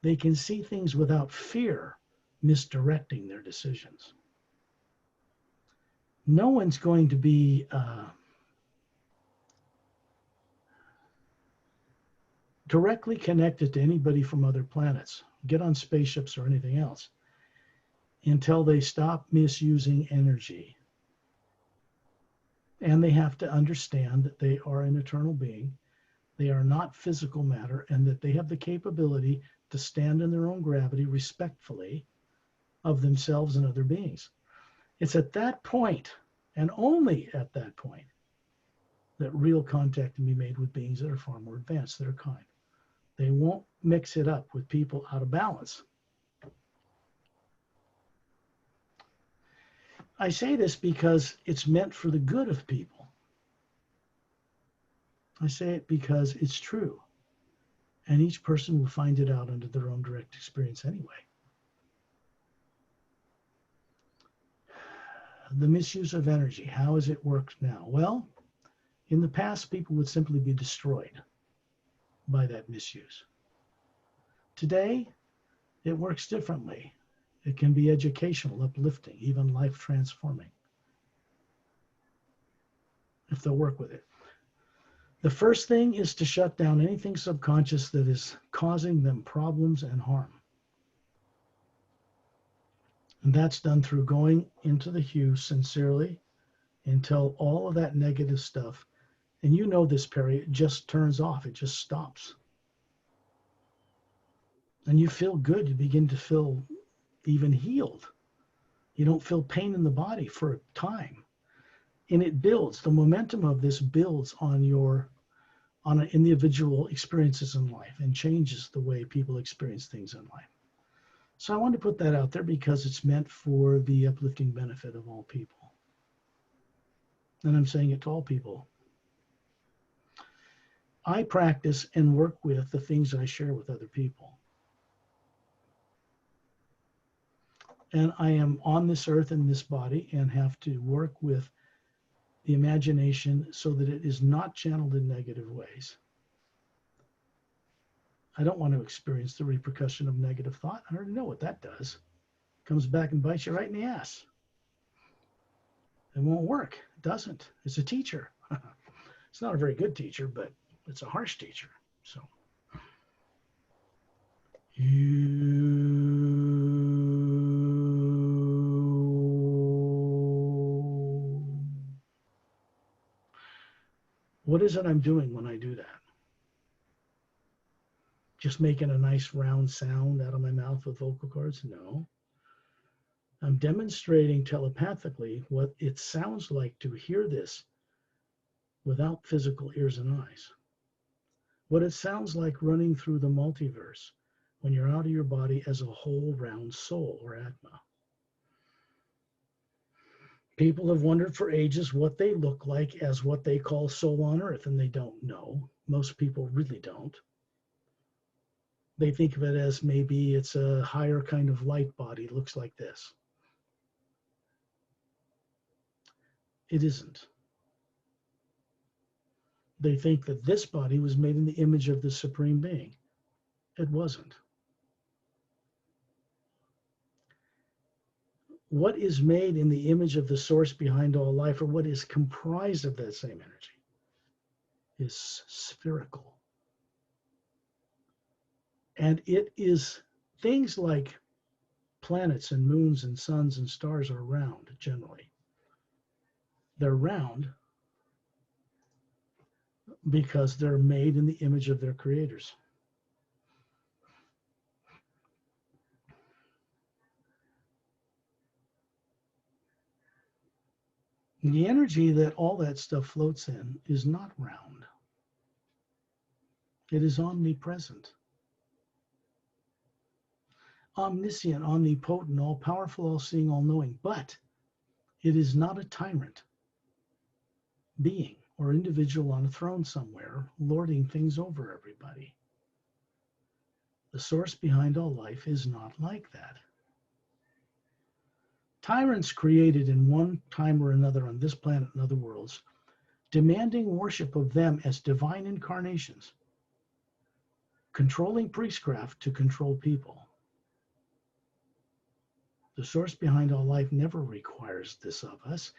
They can see things without fear misdirecting their decisions. No one's going to be directly connected to anybody from other planets, get on spaceships or anything else, until they stop misusing energy. And they have to understand that they are an eternal being, they are not physical matter, and that they have the capability to stand in their own gravity respectfully of themselves and other beings. It's at that point, and only at that point, that real contact can be made with beings that are far more advanced, that are kind. They won't mix it up with people out of balance. I say this because it's meant for the good of people. I say it because it's true. And each person will find it out under their own direct experience anyway. The misuse of energy, how has it worked now? Well, in the past, people would simply be destroyed by that misuse. Today, it works differently. It can be educational, uplifting, even life transforming, if they'll work with it. The first thing is to shut down anything subconscious that is causing them problems and harm. And that's done through going into the hue sincerely until all of that negative stuff, and you know this, Perry, it just turns off, it just stops. And you feel good, you begin to feel even healed. You don't feel pain in the body for a time. And it builds, the momentum of this builds on individual experiences in life and changes the way people experience things in life. So I want to put that out there because it's meant for the uplifting benefit of all people. And I'm saying it to all people. I practice and work with the things I share with other people. And I am on this earth in this body and have to work with the imagination so that it is not channeled in negative ways. I don't want to experience the repercussion of negative thought. I already know what that does. It comes back and bites you right in the ass. It won't work. It doesn't. It's a teacher. It's not a very good teacher, but it's a harsh teacher. So what is it I'm doing when I do that? Just making a nice round sound out of my mouth with vocal cords? No. I'm demonstrating telepathically what it sounds like to hear this without physical ears and eyes. What it sounds like running through the multiverse when you're out of your body as a whole round soul or atma. People have wondered for ages what they look like as what they call soul on earth, and they don't know. Most people really don't. They think of it as maybe it's a higher kind of light body, looks like this. It isn't. They think that this body was made in the image of the Supreme Being. It wasn't. What is made in the image of the source behind all life, or what is comprised of that same energy, is spherical. And it is things like planets and moons and suns and stars are round generally. They're round because they're made in the image of their creators. And the energy that all that stuff floats in is not round. It is omnipresent, omniscient, omnipotent, all-powerful, all-seeing, all-knowing, but it is not a tyrant being or individual on a throne somewhere lording things over everybody. The source behind all life is not like that. Tyrants created in one time or another on this planet and other worlds, demanding worship of them as divine incarnations, controlling priestcraft to control people. The source behind all life never requires this of us.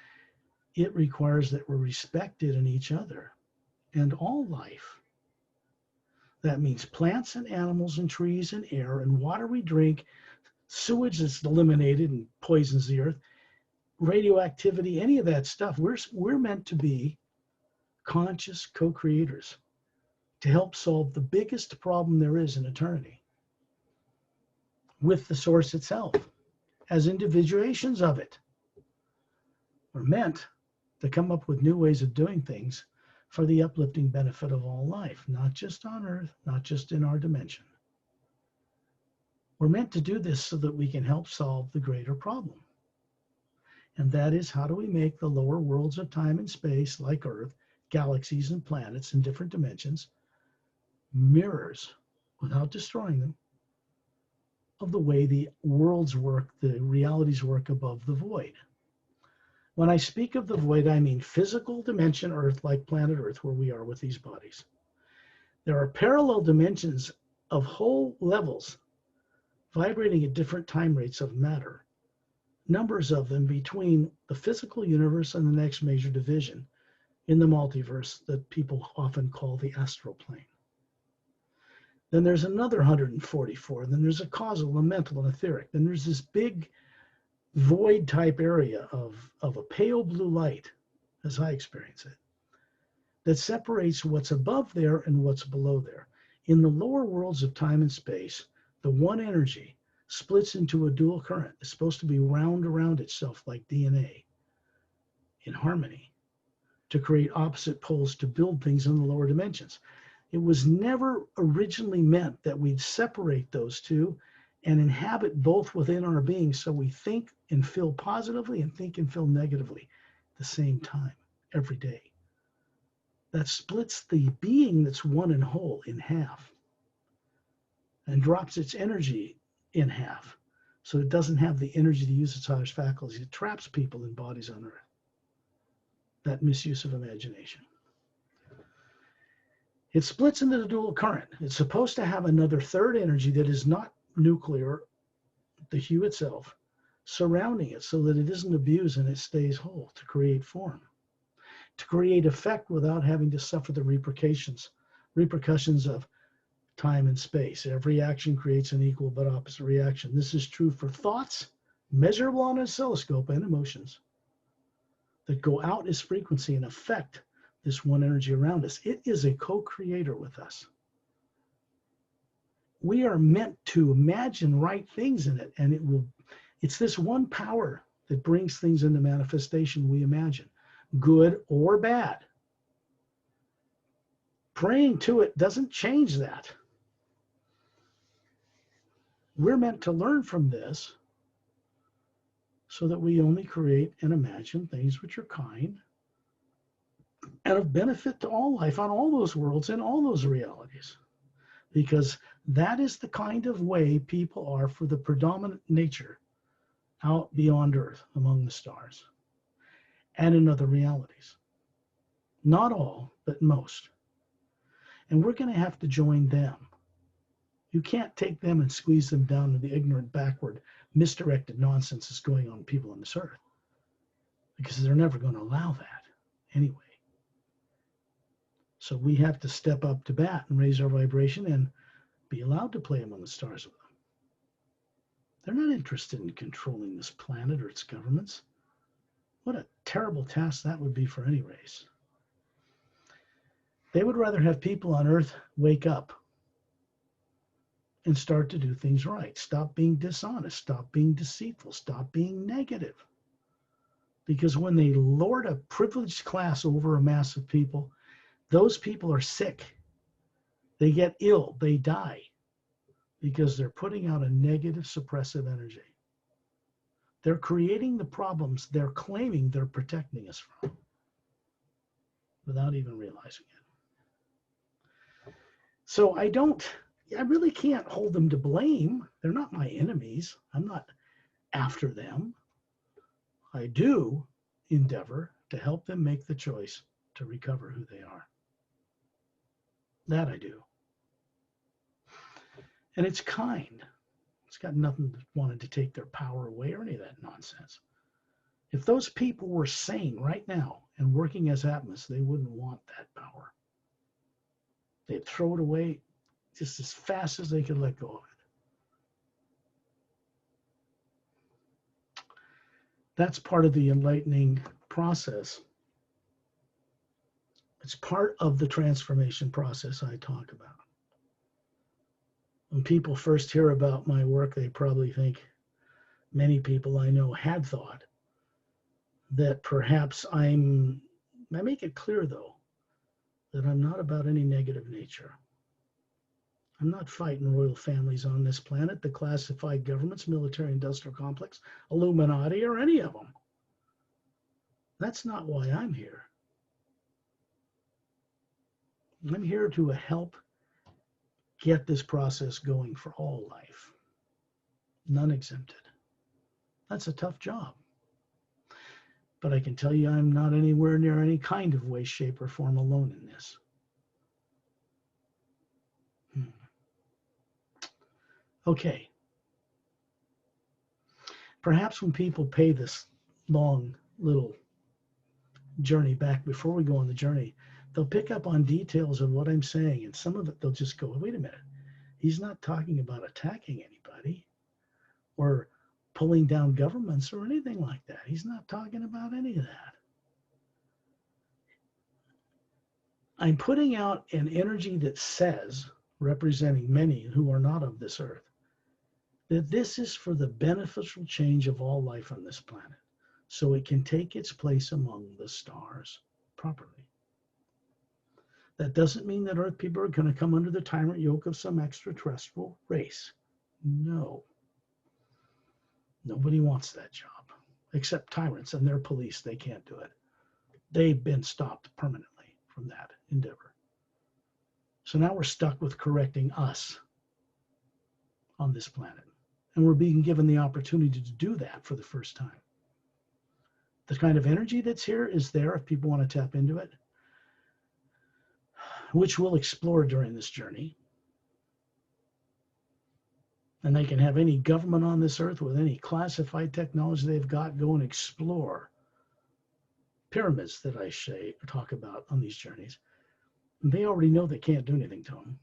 It requires that we're respected in each other and all life. That means plants and animals and trees and air and water we drink, sewage that's eliminated and poisons the earth, radioactivity, any of that stuff. We're meant to be conscious co-creators to help solve the biggest problem there is in eternity with the source itself as individuations of it. We're meant to come up with new ways of doing things for the uplifting benefit of all life, not just on earth, not just in our dimension. We're meant to do this so that we can help solve the greater problem. And that is, how do we make the lower worlds of time and space, like Earth, galaxies and planets in different dimensions, mirrors, without destroying them, of the way the worlds work, the realities work above the void. When I speak of the void, I mean physical dimension Earth, like planet Earth, where we are with these bodies. There are parallel dimensions of whole levels vibrating at different time rates of matter, numbers of them between the physical universe and the next major division in the multiverse that people often call the astral plane. Then there's another 144. Then there's a causal, a mental, and etheric. Then there's this big void type area of a pale blue light, as I experience it, that separates what's above there and what's below there. In the lower worlds of time and space, the one energy splits into a dual current. It's supposed to be wound around itself like DNA in harmony to create opposite poles to build things in the lower dimensions. It was never originally meant that we'd separate those two and inhabit both within our being, so we think and feel positively and think and feel negatively at the same time every day. That splits the being that's one and whole in half and drops its energy in half, so it doesn't have the energy to use its highest faculties. It traps people in bodies on Earth. That misuse of imagination. It splits into the dual current. It's supposed to have another third energy that is not nuclear, the hue itself, surrounding it so that it isn't abused and it stays whole, to create form, to create effect without having to suffer the repercussions of time and space. Every action creates an equal but opposite reaction. This is true for thoughts, measurable on a oscilloscope, and emotions that go out as frequency and affect this one energy around us. It is a co-creator with us. We are meant to imagine right things in it, and It's this one power that brings things into manifestation we imagine, good or bad. Praying to it doesn't change that. We're meant to learn from this so that we only create and imagine things which are kind and of benefit to all life on all those worlds and all those realities. Because that is the kind of way people are for the predominant nature out beyond Earth among the stars and in other realities. Not all, but most. And we're going to have to join them. You can't take them and squeeze them down to the ignorant, backward, misdirected nonsense that's going on with people on this earth, because they're never going to allow that anyway. So we have to step up to bat and raise our vibration and be allowed to play among the stars with them. They're not interested in controlling this planet or its governments. What a terrible task that would be for any race. They would rather have people on Earth wake up and start to do things right. Stop being dishonest. Stop being deceitful. Stop being negative. Because when they lord a privileged class over a mass of people, those people are sick. They get ill. They die because they're putting out a negative suppressive energy. They're creating the problems they're claiming they're protecting us from without even realizing it. So I really can't hold them to blame. They're not my enemies. I'm not after them. I do endeavor to help them make the choice to recover who they are. That I do. And it's kind. It's got nothing wanted to take their power away or any of that nonsense. If those people were sane right now and working as atmas, they wouldn't want that power. They'd throw it away just as fast as they could let go of it. That's part of the enlightening process. It's part of the transformation process I talk about. When people first hear about my work, they probably think, many people I know had thought, that perhaps I make it clear though, that I'm not about any negative nature. I'm not fighting royal families on this planet, the classified governments, military industrial complex, Illuminati, or any of them. That's not why I'm here. I'm here to help get this process going for all life, none exempted. That's a tough job. But I can tell you I'm not anywhere near any kind of way, shape, or form alone in this. Okay. Perhaps when people pay this long little journey back before we go on the journey, they'll pick up on details of what I'm saying, and some of it they'll just go, wait a minute, he's not talking about attacking anybody or pulling down governments or anything like that. He's not talking about any of that. I'm putting out an energy that says, representing many who are not of this earth, that this is for the beneficial change of all life on this planet, so it can take its place among the stars properly. That doesn't mean that Earth people are going to come under the tyrant yoke of some extraterrestrial race. No. Nobody wants that job, except tyrants and their police. They can't do it. They've been stopped permanently from that endeavor. So now we're stuck with correcting us on this planet. And we're being given the opportunity to do that for the first time. The kind of energy that's here is there if people want to tap into it, which we'll explore during this journey. And they can have any government on this earth with any classified technology they've got go and explore pyramids that I talk about on these journeys. And they already know they can't do anything to them.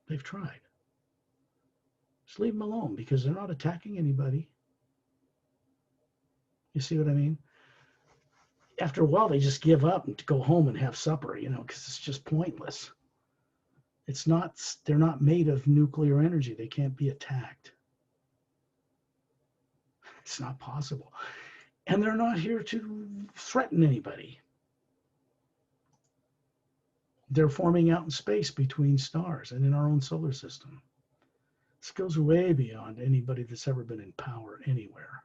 They've tried. Just leave them alone because they're not attacking anybody. You see what I mean? After a while, they just give up and go home and have supper, because it's just pointless. They're not made of nuclear energy. They can't be attacked. It's not possible. And they're not here to threaten anybody. They're forming out in space between stars and in our own solar system. This goes way beyond anybody that's ever been in power anywhere.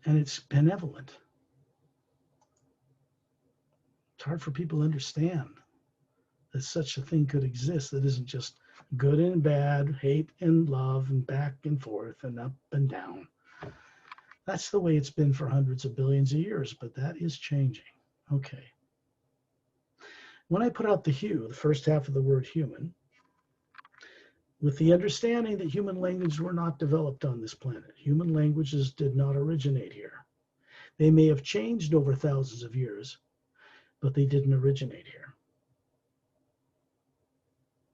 And it's benevolent. It's hard for people to understand that such a thing could exist that isn't just good and bad, hate and love, and back and forth and up and down. That's the way it's been for hundreds of billions of years, but that is changing. Okay. When I put out the hue, the first half of the word human, with the understanding that human languages were not developed on this planet. Human languages did not originate here. They may have changed over thousands of years, but they didn't originate here.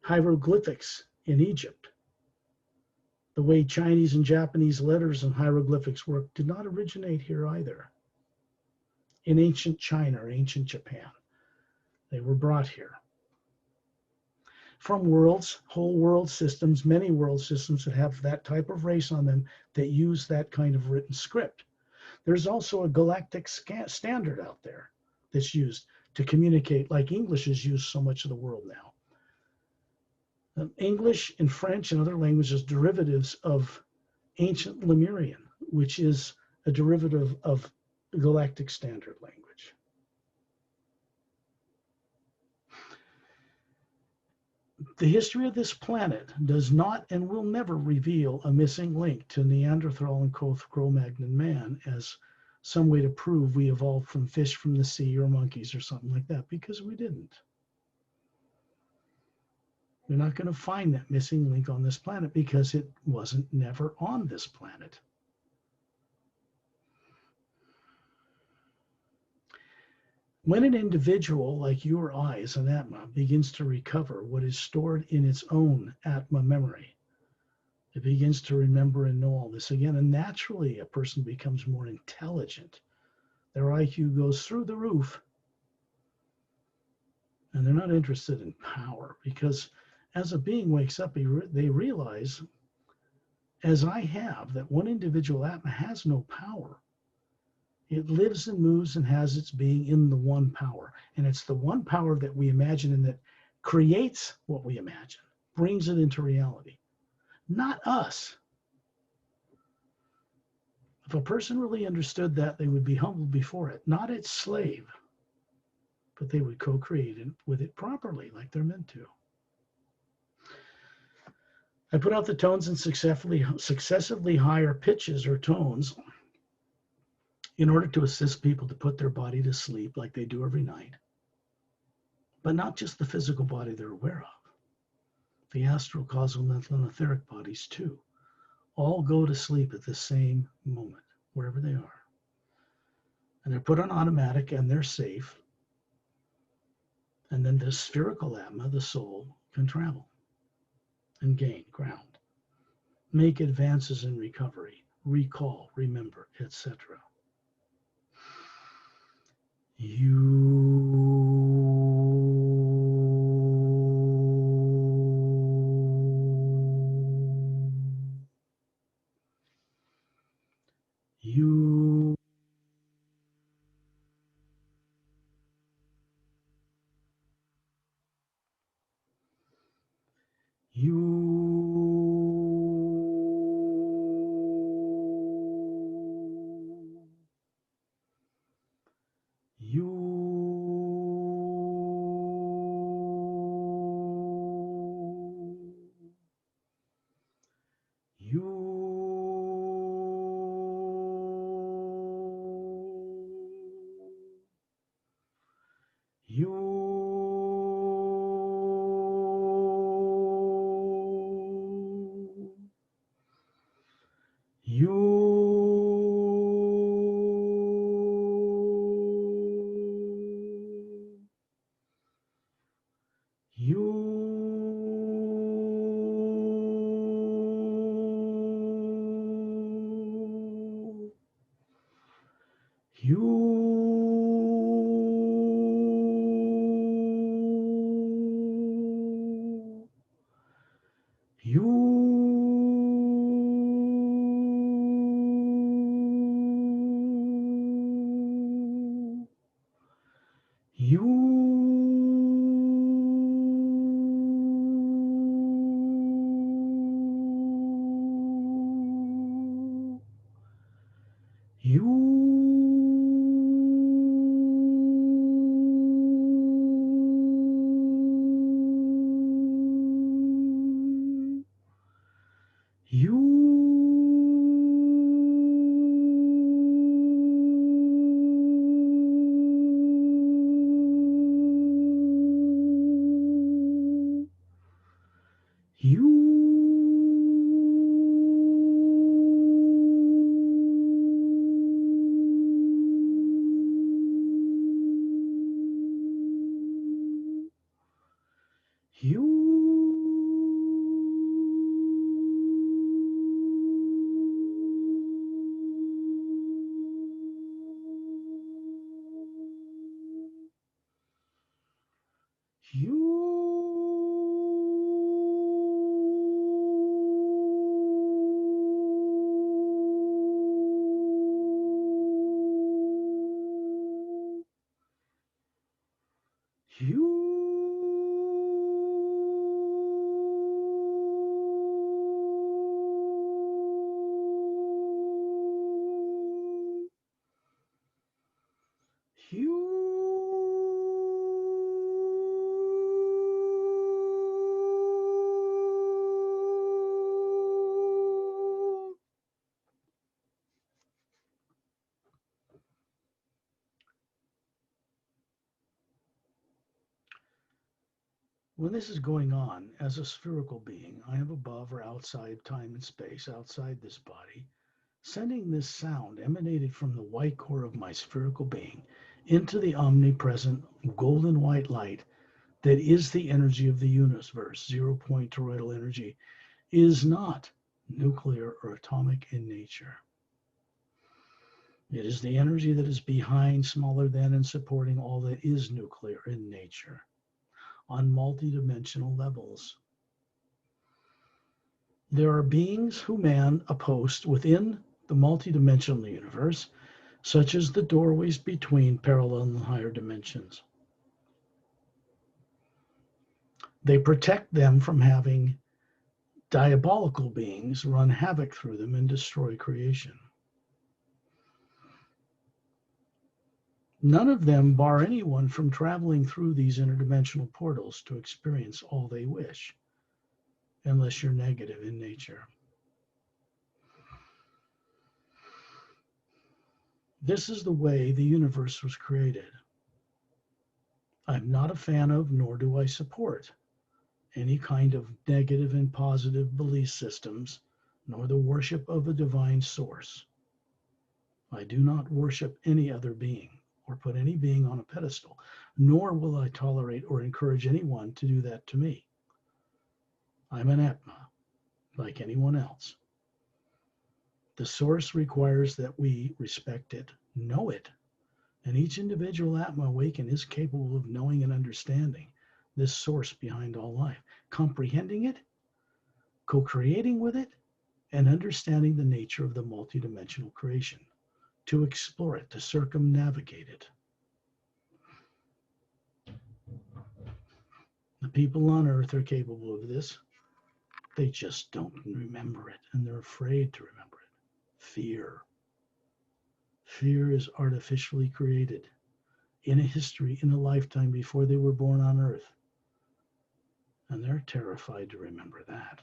Hieroglyphics in Egypt, the way Chinese and Japanese letters and hieroglyphics work, did not originate here either. In ancient China or ancient Japan, they were brought here. From worlds, whole world systems, many world systems that have that type of race on them that use that kind of written script. There's also a galactic standard out there that's used to communicate, like English is used so much of the world now. English and French and other languages derivatives of ancient Lemurian, which is a derivative of galactic standard language. The history of this planet does not and will never reveal a missing link to Neanderthal and Cro-Magnon man as some way to prove we evolved from fish from the sea or monkeys or something like that, because we didn't. You're not going to find that missing link on this planet because it wasn't never on this planet. When an individual like you or I as an atma begins to recover what is stored in its own atma memory, it begins to remember and know all this again, and naturally a person becomes more intelligent. Their IQ goes through the roof, and they're not interested in power, because as a being wakes up, they realize, as I have, that one individual atma has no power. It lives and moves and has its being in the one power. And it's the one power that we imagine and that creates what we imagine, brings it into reality. Not us. If a person really understood that, they would be humbled before it, not its slave, but they would co-create with it properly, like they're meant to. I put out the tones in successively higher pitches or tones in order to assist people to put their body to sleep like they do every night. But not just the physical body they're aware of. The astral, causal, mental, and etheric bodies too all go to sleep at the same moment, wherever they are. And they're put on automatic and they're safe. And then the spherical atma, the soul, can travel and gain ground, make advances in recovery, recall, remember, etc. You When this is going on, as a spherical being, I am above or outside time and space, outside this body, sending this sound emanated from the white core of my spherical being into the omnipresent golden white light that is the energy of the universe. 0-point toroidal energy is not nuclear or atomic in nature. It is the energy that is behind, smaller than, and supporting all that is nuclear in nature on multidimensional levels. There are beings who man a post within the multidimensional universe, such as the doorways between parallel and higher dimensions. They protect them from having diabolical beings run havoc through them and destroy creation. None of them bar anyone from traveling through these interdimensional portals to experience all they wish, unless you're negative in nature. This is the way the universe was created. I'm not a fan of, nor do I support, any kind of negative and positive belief systems, nor the worship of a divine source. I do not worship any other being or put any being on a pedestal, nor will I tolerate or encourage anyone to do that to me. I'm an atma, like anyone else. The source requires that we respect it, know it, and each individual atma awakened is capable of knowing and understanding this source behind all life, comprehending it, co-creating with it, and understanding the nature of the multidimensional creation, to explore it, to circumnavigate it. The people on earth are capable of this. They just don't remember it, and they're afraid to remember it. Fear. Fear is artificially created in a history, in a lifetime before they were born on earth. And they're terrified to remember that.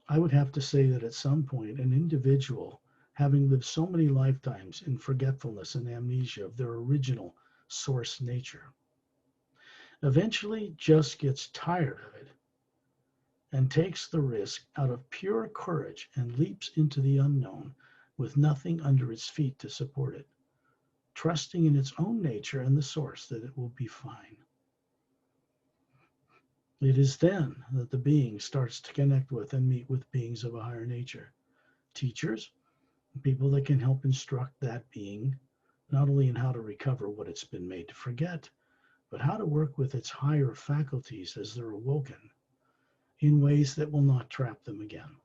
I would have to say that at some point, an individual, having lived so many lifetimes in forgetfulness and amnesia of their original source nature, eventually just gets tired of it and takes the risk out of pure courage and leaps into the unknown with nothing under its feet to support it, trusting in its own nature and the source that it will be fine. It is then that the being starts to connect with and meet with beings of a higher nature, teachers, people that can help instruct that being, not only in how to recover what it's been made to forget, but how to work with its higher faculties as they're awoken in ways that will not trap them again.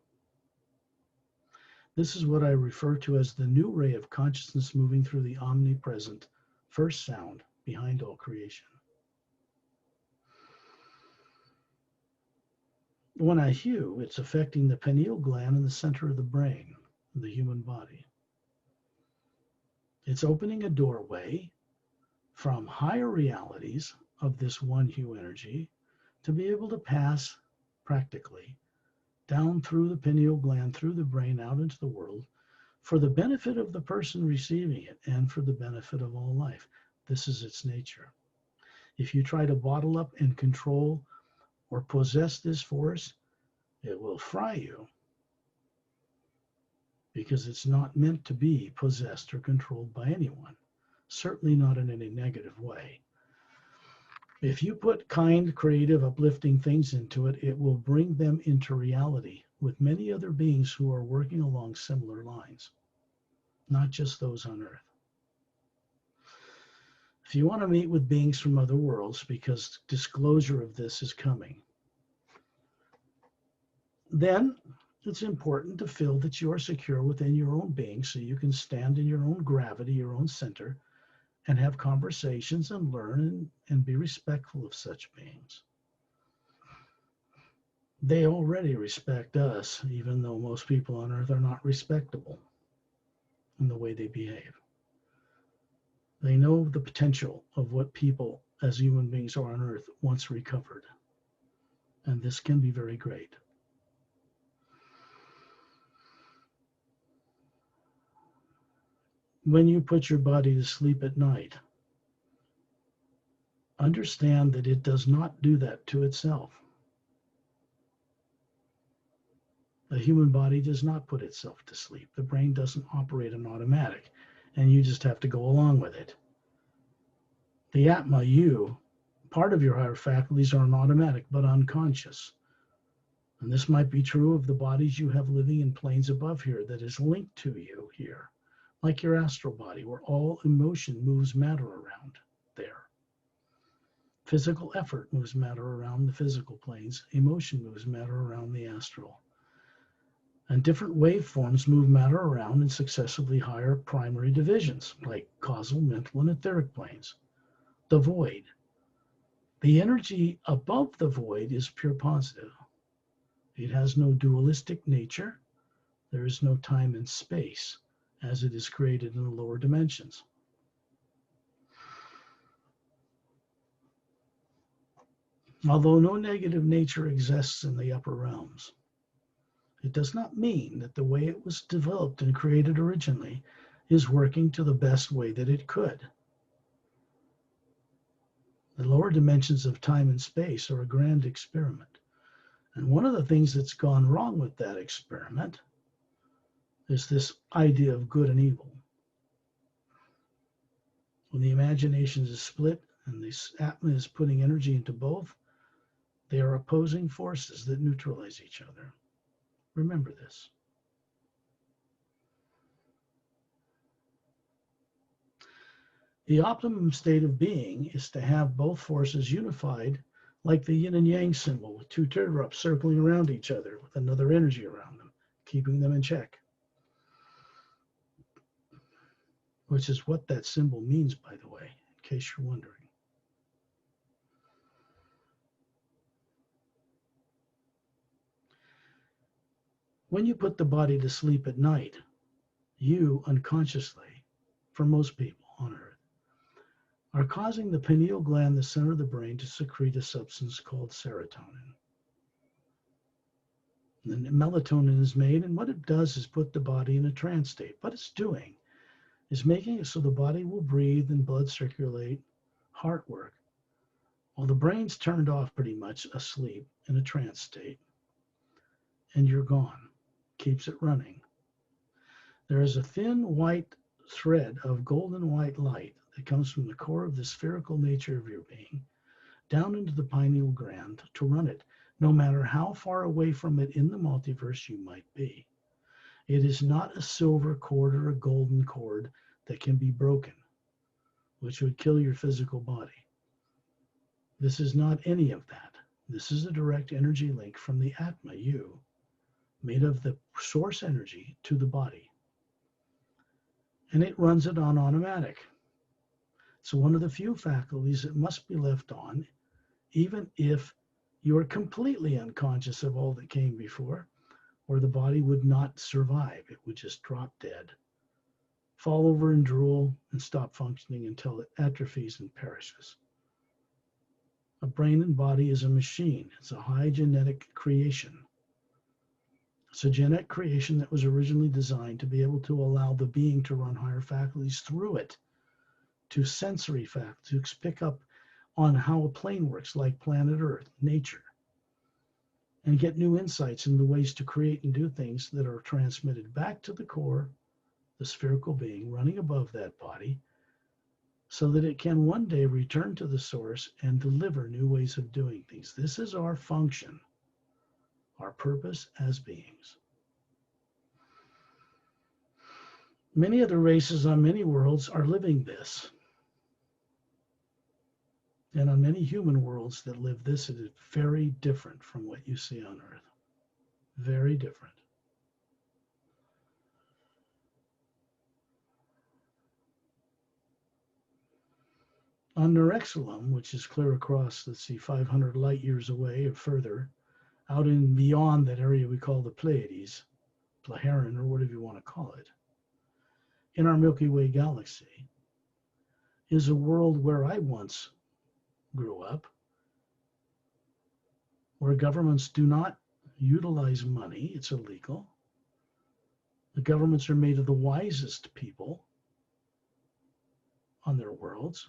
This is what I refer to as the new ray of consciousness moving through the omnipresent first sound behind all creation. When I hew, it's affecting the pineal gland in the center of the brain, the human body. It's opening a doorway from higher realities of this one hue energy to be able to pass practically down through the pineal gland, through the brain, out into the world for the benefit of the person receiving it and for the benefit of all life. This is its nature. If you try to bottle up and control or possess this force, it will fry you, because it's not meant to be possessed or controlled by anyone, certainly not in any negative way. If you put kind, creative, uplifting things into it, it will bring them into reality with many other beings who are working along similar lines, not just those on Earth. If you want to meet with beings from other worlds, because disclosure of this is coming, then it's important to feel that you are secure within your own being so you can stand in your own gravity, your own center, and have conversations and learn and be respectful of such beings. They already respect us, even though most people on Earth are not respectable in the way they behave. They know the potential of what people as human beings are on Earth once recovered. And this can be very great. When you put your body to sleep at night, understand that it does not do that to itself. The human body does not put itself to sleep. The brain doesn't operate on automatic, and you just have to go along with it. The atma, you, part of your higher faculties are on automatic, but unconscious. And this might be true of the bodies you have living in planes above here that is linked to you here, like your astral body, where all emotion moves matter around there. Physical effort moves matter around the physical planes. Emotion moves matter around the astral. And different waveforms move matter around in successively higher primary divisions, like causal, mental, and etheric planes. The void. The energy above the void is pure positive. It has no dualistic nature. There is no time and space as it is created in the lower dimensions. Although no negative nature exists in the upper realms, it does not mean that the way it was developed and created originally is working to the best way that it could. The lower dimensions of time and space are a grand experiment. And one of the things that's gone wrong with that experiment is this idea of good and evil. When the imagination is split and the atma is putting energy into both, they are opposing forces that neutralize each other. Remember this. The optimum state of being is to have both forces unified, like the yin and yang symbol, with two teardrops circling around each other with another energy around them, keeping them in check. Which is what that symbol means, by the way, in case you're wondering. When you put the body to sleep at night, you unconsciously, for most people on Earth, are causing the pineal gland, the center of the brain, to secrete a substance called serotonin. And then melatonin is made, and what it does is put the body in a trance state. What it's doing is making it so the body will breathe and blood circulate, heart work, while the brain's turned off pretty much, asleep in a trance state, and you're gone. Keeps it running. There is a thin white thread of golden white light that comes from the core of the spherical nature of your being down into the pineal gland to run it, no matter how far away from it in the multiverse you might be. It is not a silver cord or a golden cord that can be broken, which would kill your physical body. This is not any of that. This is a direct energy link from the atma, you, made of the source energy to the body. And it runs it on automatic. So one of the few faculties that must be left on, even if You are completely unconscious of all that came before, or the body would not survive. It would just drop dead, fall over and drool, and stop functioning until it atrophies and perishes. A brain and body is a machine. It's a high genetic creation. It's a genetic creation that was originally designed to be able to allow the being to run higher faculties through it, to sensory faculties, to pick up on how a plane works, like planet Earth, nature, and get new insights into ways to create and do things that are transmitted back to the core, the spherical being running above that body, so that it can one day return to the source and deliver new ways of doing things. This is our function, our purpose as beings. Many other races on many worlds are living this. And on many human worlds that live this, it is very different from what you see on Earth. Very different. On Nerexalum, which is clear across, let's see, 500 light years away or further, out in beyond that area we call the Pleiades, Plaharan, or whatever you want to call it, in our Milky Way galaxy, is a world where I once grew up, where governments do not utilize money. It's illegal. The governments are made of the wisest people on their worlds.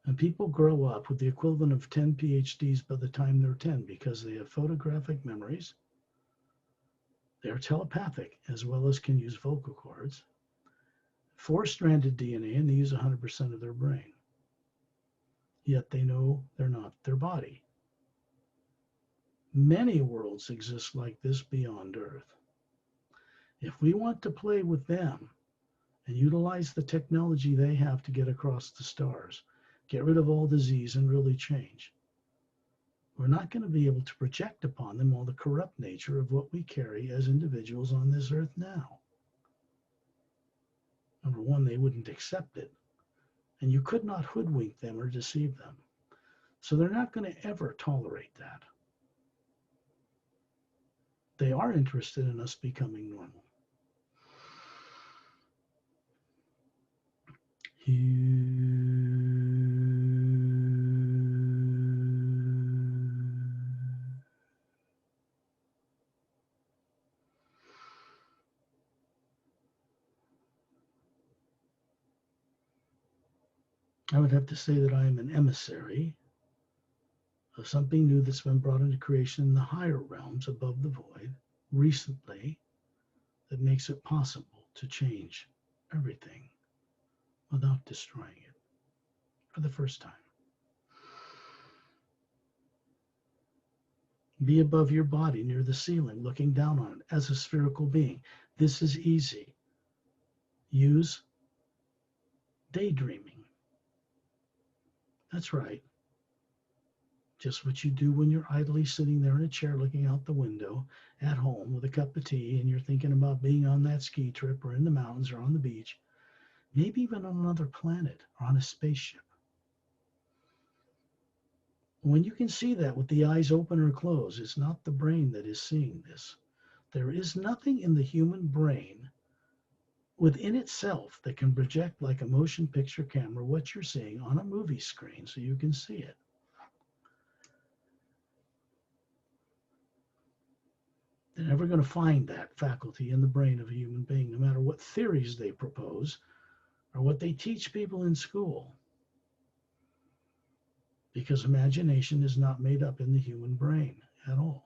And people grow up with the equivalent of 10 PhDs by the time they're 10 because they have photographic memories. They're telepathic as well as can use vocal cords. 4-stranded DNA, and they use 100% of their brain. Yet they know they're not their body. Many worlds exist like this beyond Earth. If we want to play with them and utilize the technology they have to get across the stars, get rid of all disease and really change, we're not going to be able to project upon them all the corrupt nature of what we carry as individuals on this earth now. Number one, they wouldn't accept it. And you could not hoodwink them or deceive them. So they're not going to ever tolerate that. They are interested in us becoming normal. I would have to say that I am an emissary of something new that's been brought into creation in the higher realms above the void recently that makes it possible to change everything without destroying it for the first time. Be above your body near the ceiling, looking down on it as a spherical being. This is easy. Use daydreaming. That's right. Just what you do when you're idly sitting there in a chair looking out the window at home with a cup of tea and you're thinking about being on that ski trip or in the mountains or on the beach, maybe even on another planet or on a spaceship. When you can see that with the eyes open or closed, it's not the brain that is seeing this. There is nothing in the human brain within itself that can project like a motion picture camera what you're seeing on a movie screen so you can see it. They're never going to find that faculty in the brain of a human being, no matter what theories they propose or what they teach people in school. Because imagination is not made up in the human brain at all.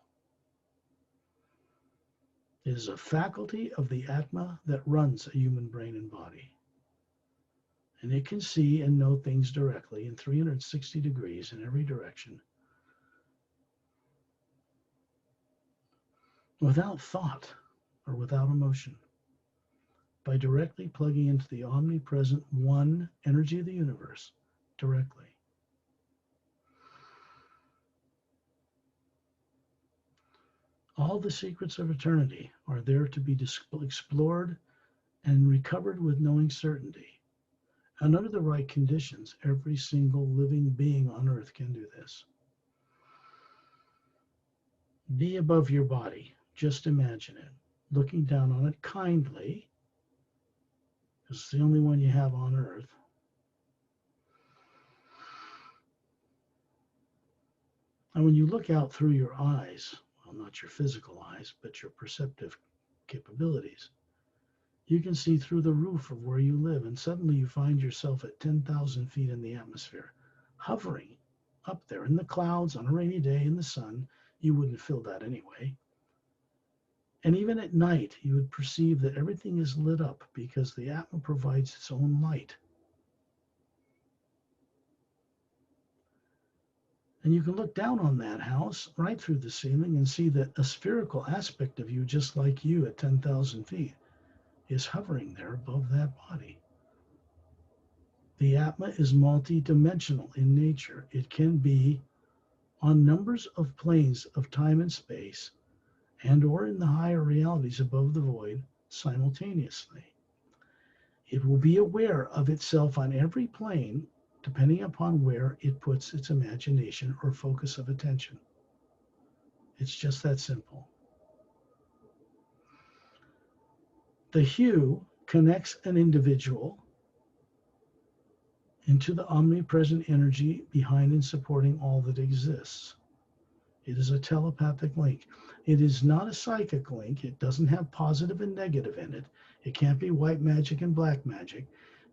It is a faculty of the atma that runs a human brain and body. And it can see and know things directly in 360 degrees in every direction, without thought or without emotion, by directly plugging into the omnipresent one energy of the universe directly. All the secrets of eternity are there to be explored and recovered with knowing certainty. And under the right conditions, every single living being on earth can do this. Be above your body. Just imagine it. Looking down on it kindly, because it's the only one you have on earth. And when you look out through your eyes, well, not your physical eyes, but your perceptive capabilities, you can see through the roof of where you live, and suddenly you find yourself at 10,000 feet in the atmosphere, hovering up there in the clouds on a rainy day in the sun. You wouldn't feel that anyway. And even at night, you would perceive that everything is lit up because the atma provides its own light. And you can look down on that house right through the ceiling and see that a spherical aspect of you, just like you at 10,000 feet, is hovering there above that body. The atma is multi-dimensional in nature. It can be on numbers of planes of time and space, and or in the higher realities above the void simultaneously. It will be aware of itself on every plane, depending upon where it puts its imagination or focus of attention. It's just that simple. The hue connects an individual into the omnipresent energy behind and supporting all that exists. It is a telepathic link. It is not a psychic link. It doesn't have positive and negative in it. It can't be white magic and black magic.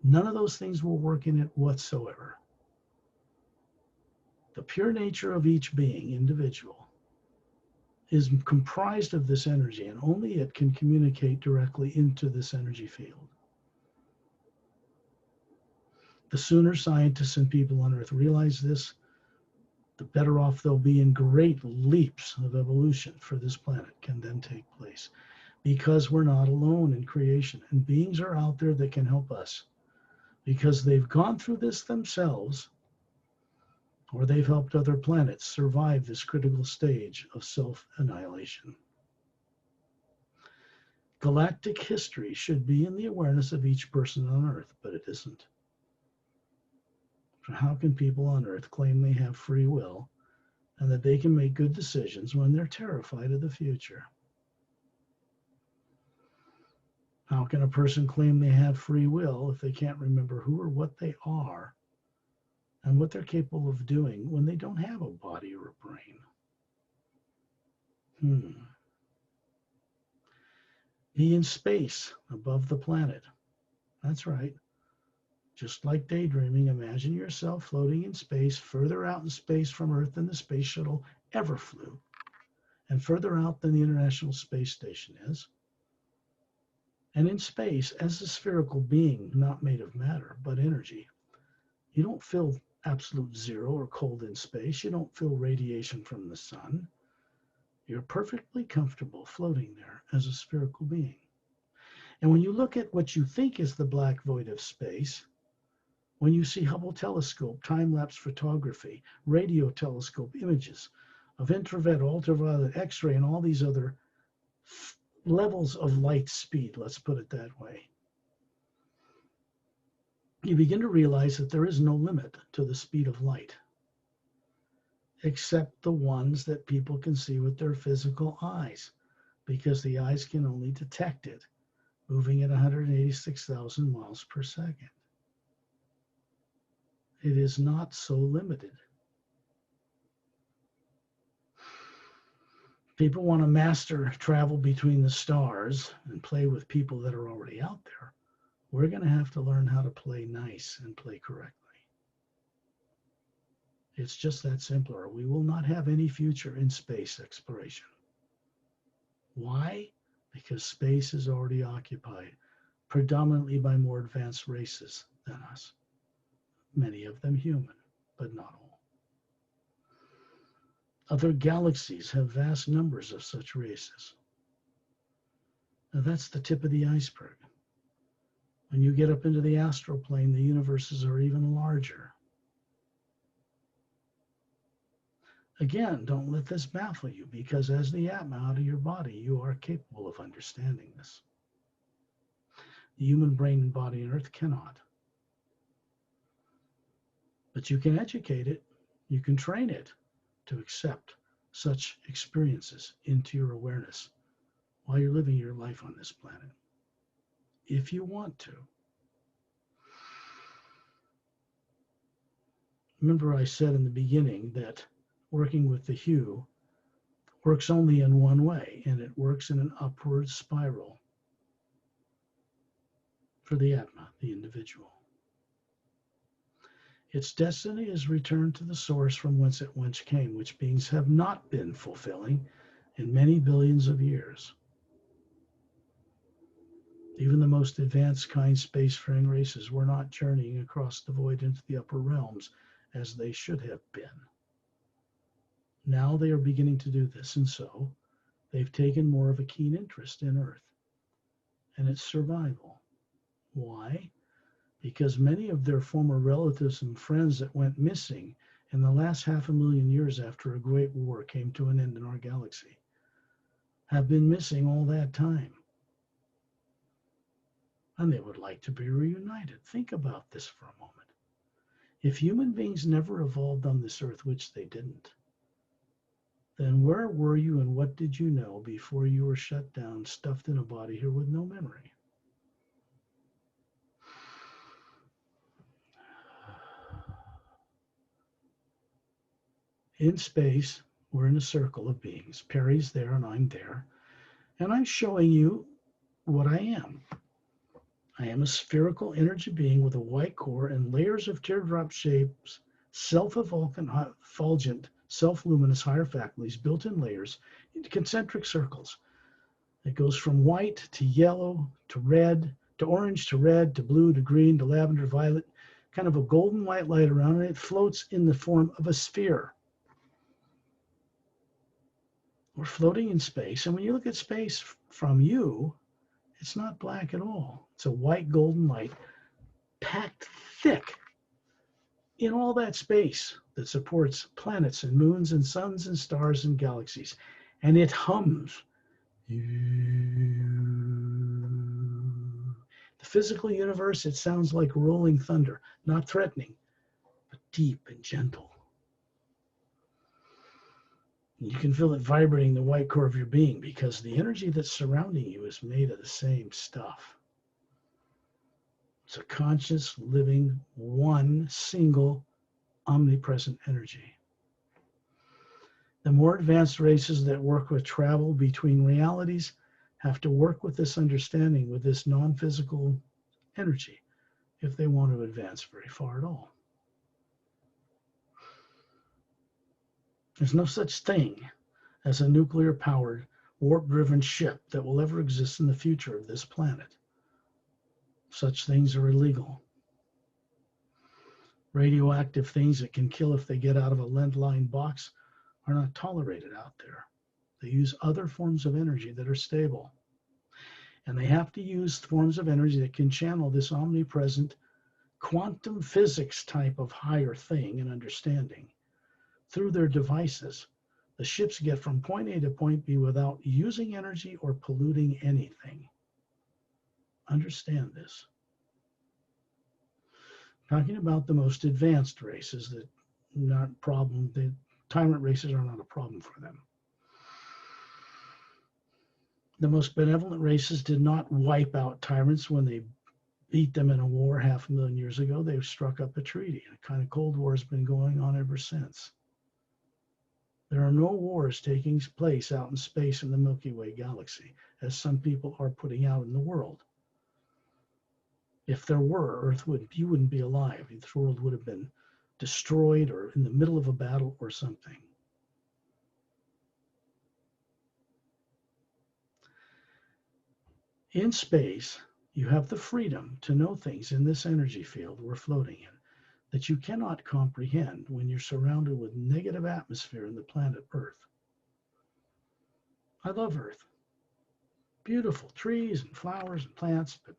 None of those things will work in it whatsoever. The pure nature of each being, individual, is comprised of this energy, and only it can communicate directly into this energy field. The sooner scientists and people on Earth realize this, the better off they'll be, and great leaps of evolution for this planet can then take place, because we're not alone in creation, and beings are out there that can help us because they've gone through this themselves, or they've helped other planets survive this critical stage of self-annihilation. Galactic history should be in the awareness of each person on Earth, but it isn't. So how can people on Earth claim they have free will and that they can make good decisions when they're terrified of the future? How can a person claim they have free will if they can't remember who or what they are and what they're capable of doing when they don't have a body or a brain? Be in space above the planet. That's right. Just like daydreaming, imagine yourself floating in space, further out in space from Earth than the space shuttle ever flew, and further out than the International Space Station is. And in space, as a spherical being, not made of matter, but energy, you don't feel absolute zero or cold in space. You don't feel radiation from the sun. You're perfectly comfortable floating there as a spherical being. And when you look at what you think is the black void of space, when you see Hubble telescope, time-lapse photography, radio telescope images of infrared, ultraviolet, X-ray, and all these other levels of light speed, let's put it that way, you begin to realize that there is no limit to the speed of light, except the ones that people can see with their physical eyes, because the eyes can only detect it moving at 186,000 miles per second. It is not so limited. People want to master travel between the stars and play with people that are already out there. We're going to have to learn how to play nice and play correctly. It's just that simple, or we will not have any future in space exploration. Why? Because space is already occupied, predominantly by more advanced races than us. Many of them human, but not all. Other galaxies have vast numbers of such races. Now that's the tip of the iceberg. When you get up into the astral plane, the universes are even larger. Again, don't let this baffle you, because as the atma out of your body, you are capable of understanding this. The human brain and body on Earth cannot. But you can educate it, you can train it to accept such experiences into your awareness while you're living your life on this planet, if you want to. Remember, I said in the beginning that working with the hue works only in one way, and it works in an upward spiral for the atma, the individual. Its destiny is returned to the source from whence it once came, which beings have not been fulfilling in many billions of years. Even the most advanced kind spacefaring races were not journeying across the void into the upper realms as they should have been. Now they are beginning to do this, and so they've taken more of a keen interest in Earth and its survival. Why? Because many of their former relatives and friends that went missing in the last 500,000 years after a great war came to an end in our galaxy have been missing all that time. And they would like to be reunited. Think about this for a moment. If human beings never evolved on this earth, which they didn't, then where were you and what did you know before you were shut down, stuffed in a body here with no memory? In space, we're in a circle of beings. Perry's there and I'm there. And I'm showing you what I am. I am a spherical energy being with a white core and layers of teardrop shapes, self-effulgent, self-luminous higher faculties built in layers into concentric circles. It goes from white to yellow to red to orange to red to blue to green to lavender, violet, kind of a golden white light around it. It floats in the form of a sphere. We're floating in space, and when you look at space from you, it's not black at all. It's a white golden light packed thick in all that space that supports planets and moons and suns and stars and galaxies. And it hums. The physical universe, it sounds like rolling thunder, not threatening, but deep and gentle. You can feel it vibrating the white core of your being because the energy that's surrounding you is made of the same stuff. It's a conscious, living, one single, omnipresent energy. The more advanced races that work with travel between realities have to work with this understanding, with this non-physical energy, if they want to advance very far at all. There's no such thing as a nuclear-powered, warp-driven ship that will ever exist in the future of this planet. Such things are illegal. Radioactive things that can kill if they get out of a lead-lined box are not tolerated out there. They use other forms of energy that are stable. And they have to use forms of energy that can channel this omnipresent quantum physics type of higher thing and understanding through their devices. The ships get from point A to point B without using energy or polluting anything. Understand this. Talking about the most advanced races, that not problem. The tyrant races are not a problem for them. The most benevolent races did not wipe out tyrants when they beat them in a war 500,000 years ago. They struck up a treaty. A kind of Cold War has been going on ever since. There are no wars taking place out in space in the Milky Way galaxy, as some people are putting out in the world. If there were, you wouldn't be alive. The world would have been destroyed or in the middle of a battle or something. In space, you have the freedom to know things in this energy field we're floating in that you cannot comprehend when you're surrounded with negative atmosphere in the planet Earth. I love Earth. Beautiful trees and flowers and plants, but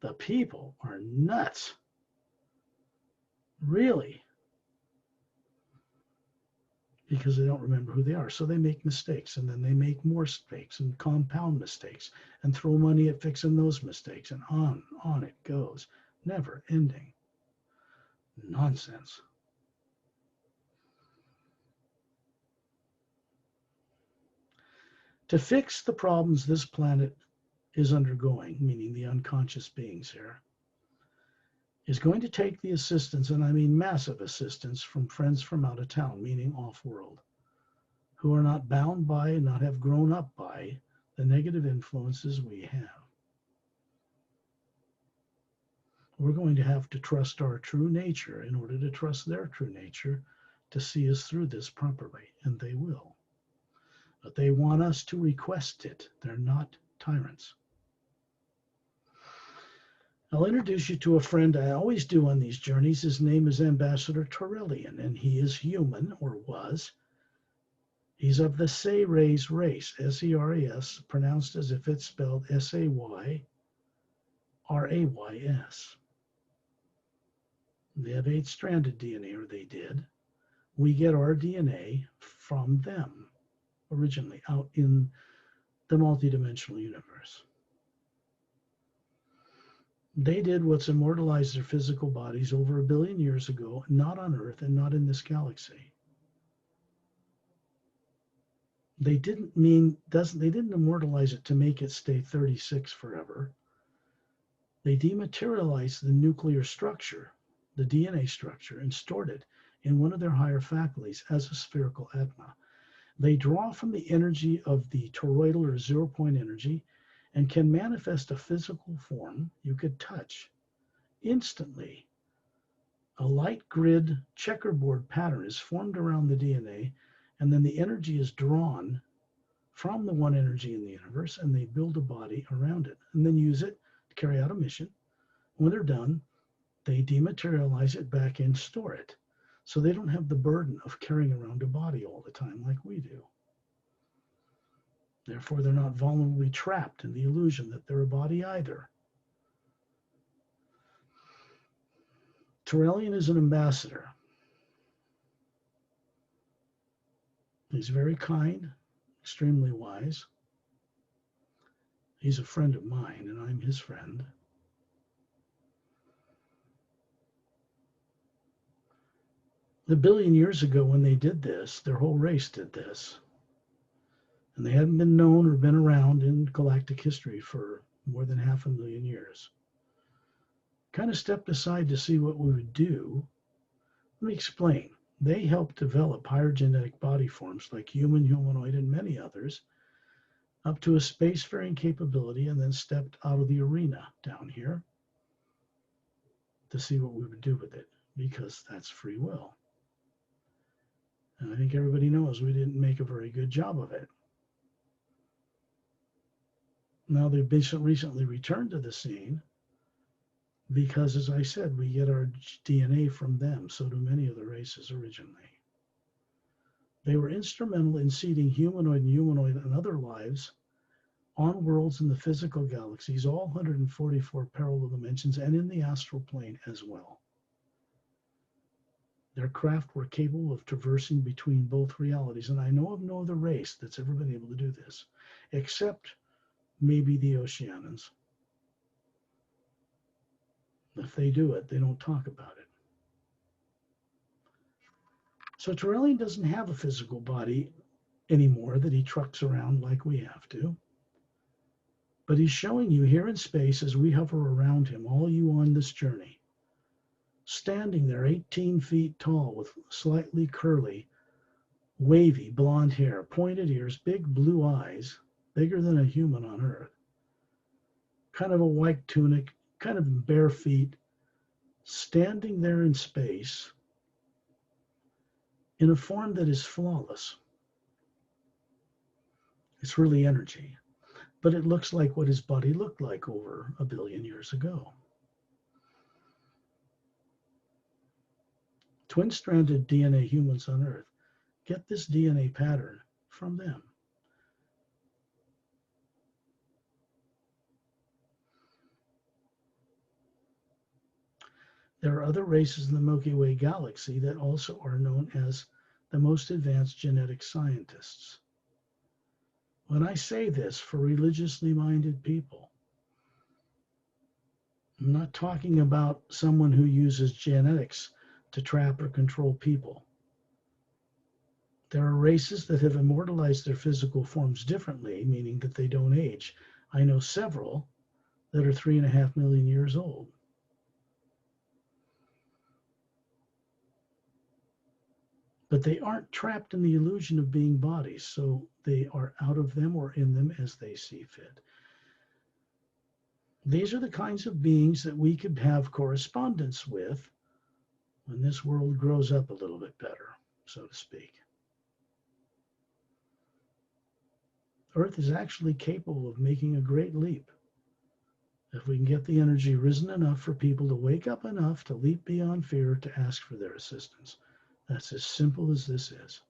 the people are nuts. Really. Because they don't remember who they are. So they make mistakes, and then they make more mistakes and compound mistakes and throw money at fixing those mistakes, and on it goes. Never ending. Nonsense. To fix the problems this planet is undergoing, meaning the unconscious beings here, is going to take the assistance, and I mean massive assistance, from friends from out of town, meaning off-world, who are not bound by and not have grown up by the negative influences we have. We're going to have to trust our true nature in order to trust their true nature to see us through this properly, and they will. But they want us to request it. They're not tyrants. I'll introduce you to a friend I always do on these journeys. His name is Ambassador Turalyon, and he is human, or was. He's of the Say-Rays race, S-E-R-A-S, pronounced as if it's spelled S-A-Y-R-A-Y-S. They have 8-stranded DNA, or they did. We get our DNA from them, originally, out in the multidimensional universe. They did what's immortalized their physical bodies over 1 billion years ago, not on Earth and not in this galaxy. They didn't immortalize it to make it stay 36 forever. They dematerialized the nuclear structure, the DNA structure, and stored it in one of their higher faculties as a spherical atma. They draw from the energy of the toroidal or 0-point energy and can manifest a physical form you could touch instantly. A light grid checkerboard pattern is formed around the DNA, and then the energy is drawn from the one energy in the universe, and they build a body around it and then use it to carry out a mission. When they're done, they dematerialize it back and store it, so they don't have the burden of carrying around a body all the time like we do. Therefore, they're not vulnerably trapped in the illusion that they're a body either. Turalyon is an ambassador. He's very kind, extremely wise. He's a friend of mine, and I'm his friend. A billion years ago, when they did this, their whole race did this. And they hadn't been known or been around in galactic history for more than 500,000 years. Kind of stepped aside to see what we would do. Let me explain. They helped develop higher genetic body forms like human, humanoid, and many others up to a spacefaring capability, and then stepped out of the arena down here to see what we would do with it, because that's free will. And I think everybody knows we didn't make a very good job of it. Now they've recently returned to the scene because, as I said, we get our DNA from them. So do many of the races originally. They were instrumental in seeding humanoid and other lives on worlds in the physical galaxies, all 144 parallel dimensions, and in the astral plane as well. Their craft were capable of traversing between both realities, and I know of no other race that's ever been able to do this, except maybe the Oceanians. If they do it, they don't talk about it. So Turalyon doesn't have a physical body anymore that he trucks around like we have to. But he's showing you here in space, as we hover around him, all you on this journey, standing there 18 feet tall with slightly curly, wavy blonde hair, pointed ears, big blue eyes, bigger than a human on Earth, kind of a white tunic, kind of bare feet, standing there in space in a form that is flawless. It's really energy, but it looks like what his body looked like over 1 billion years ago. Twin-stranded DNA humans on Earth get this DNA pattern from them. There are other races in the Milky Way galaxy that also are known as the most advanced genetic scientists. When I say this for religiously minded people, I'm not talking about someone who uses genetics to trap or control people. There are races that have immortalized their physical forms differently, meaning that they don't age. I know several that are 3.5 million years old. But they aren't trapped in the illusion of being bodies, so they are out of them or in them as they see fit. These are the kinds of beings that we could have correspondence with when this world grows up a little bit better, so to speak. Earth is actually capable of making a great leap if we can get the energy risen enough for people to wake up enough to leap beyond fear to ask for their assistance. That's as simple as this is.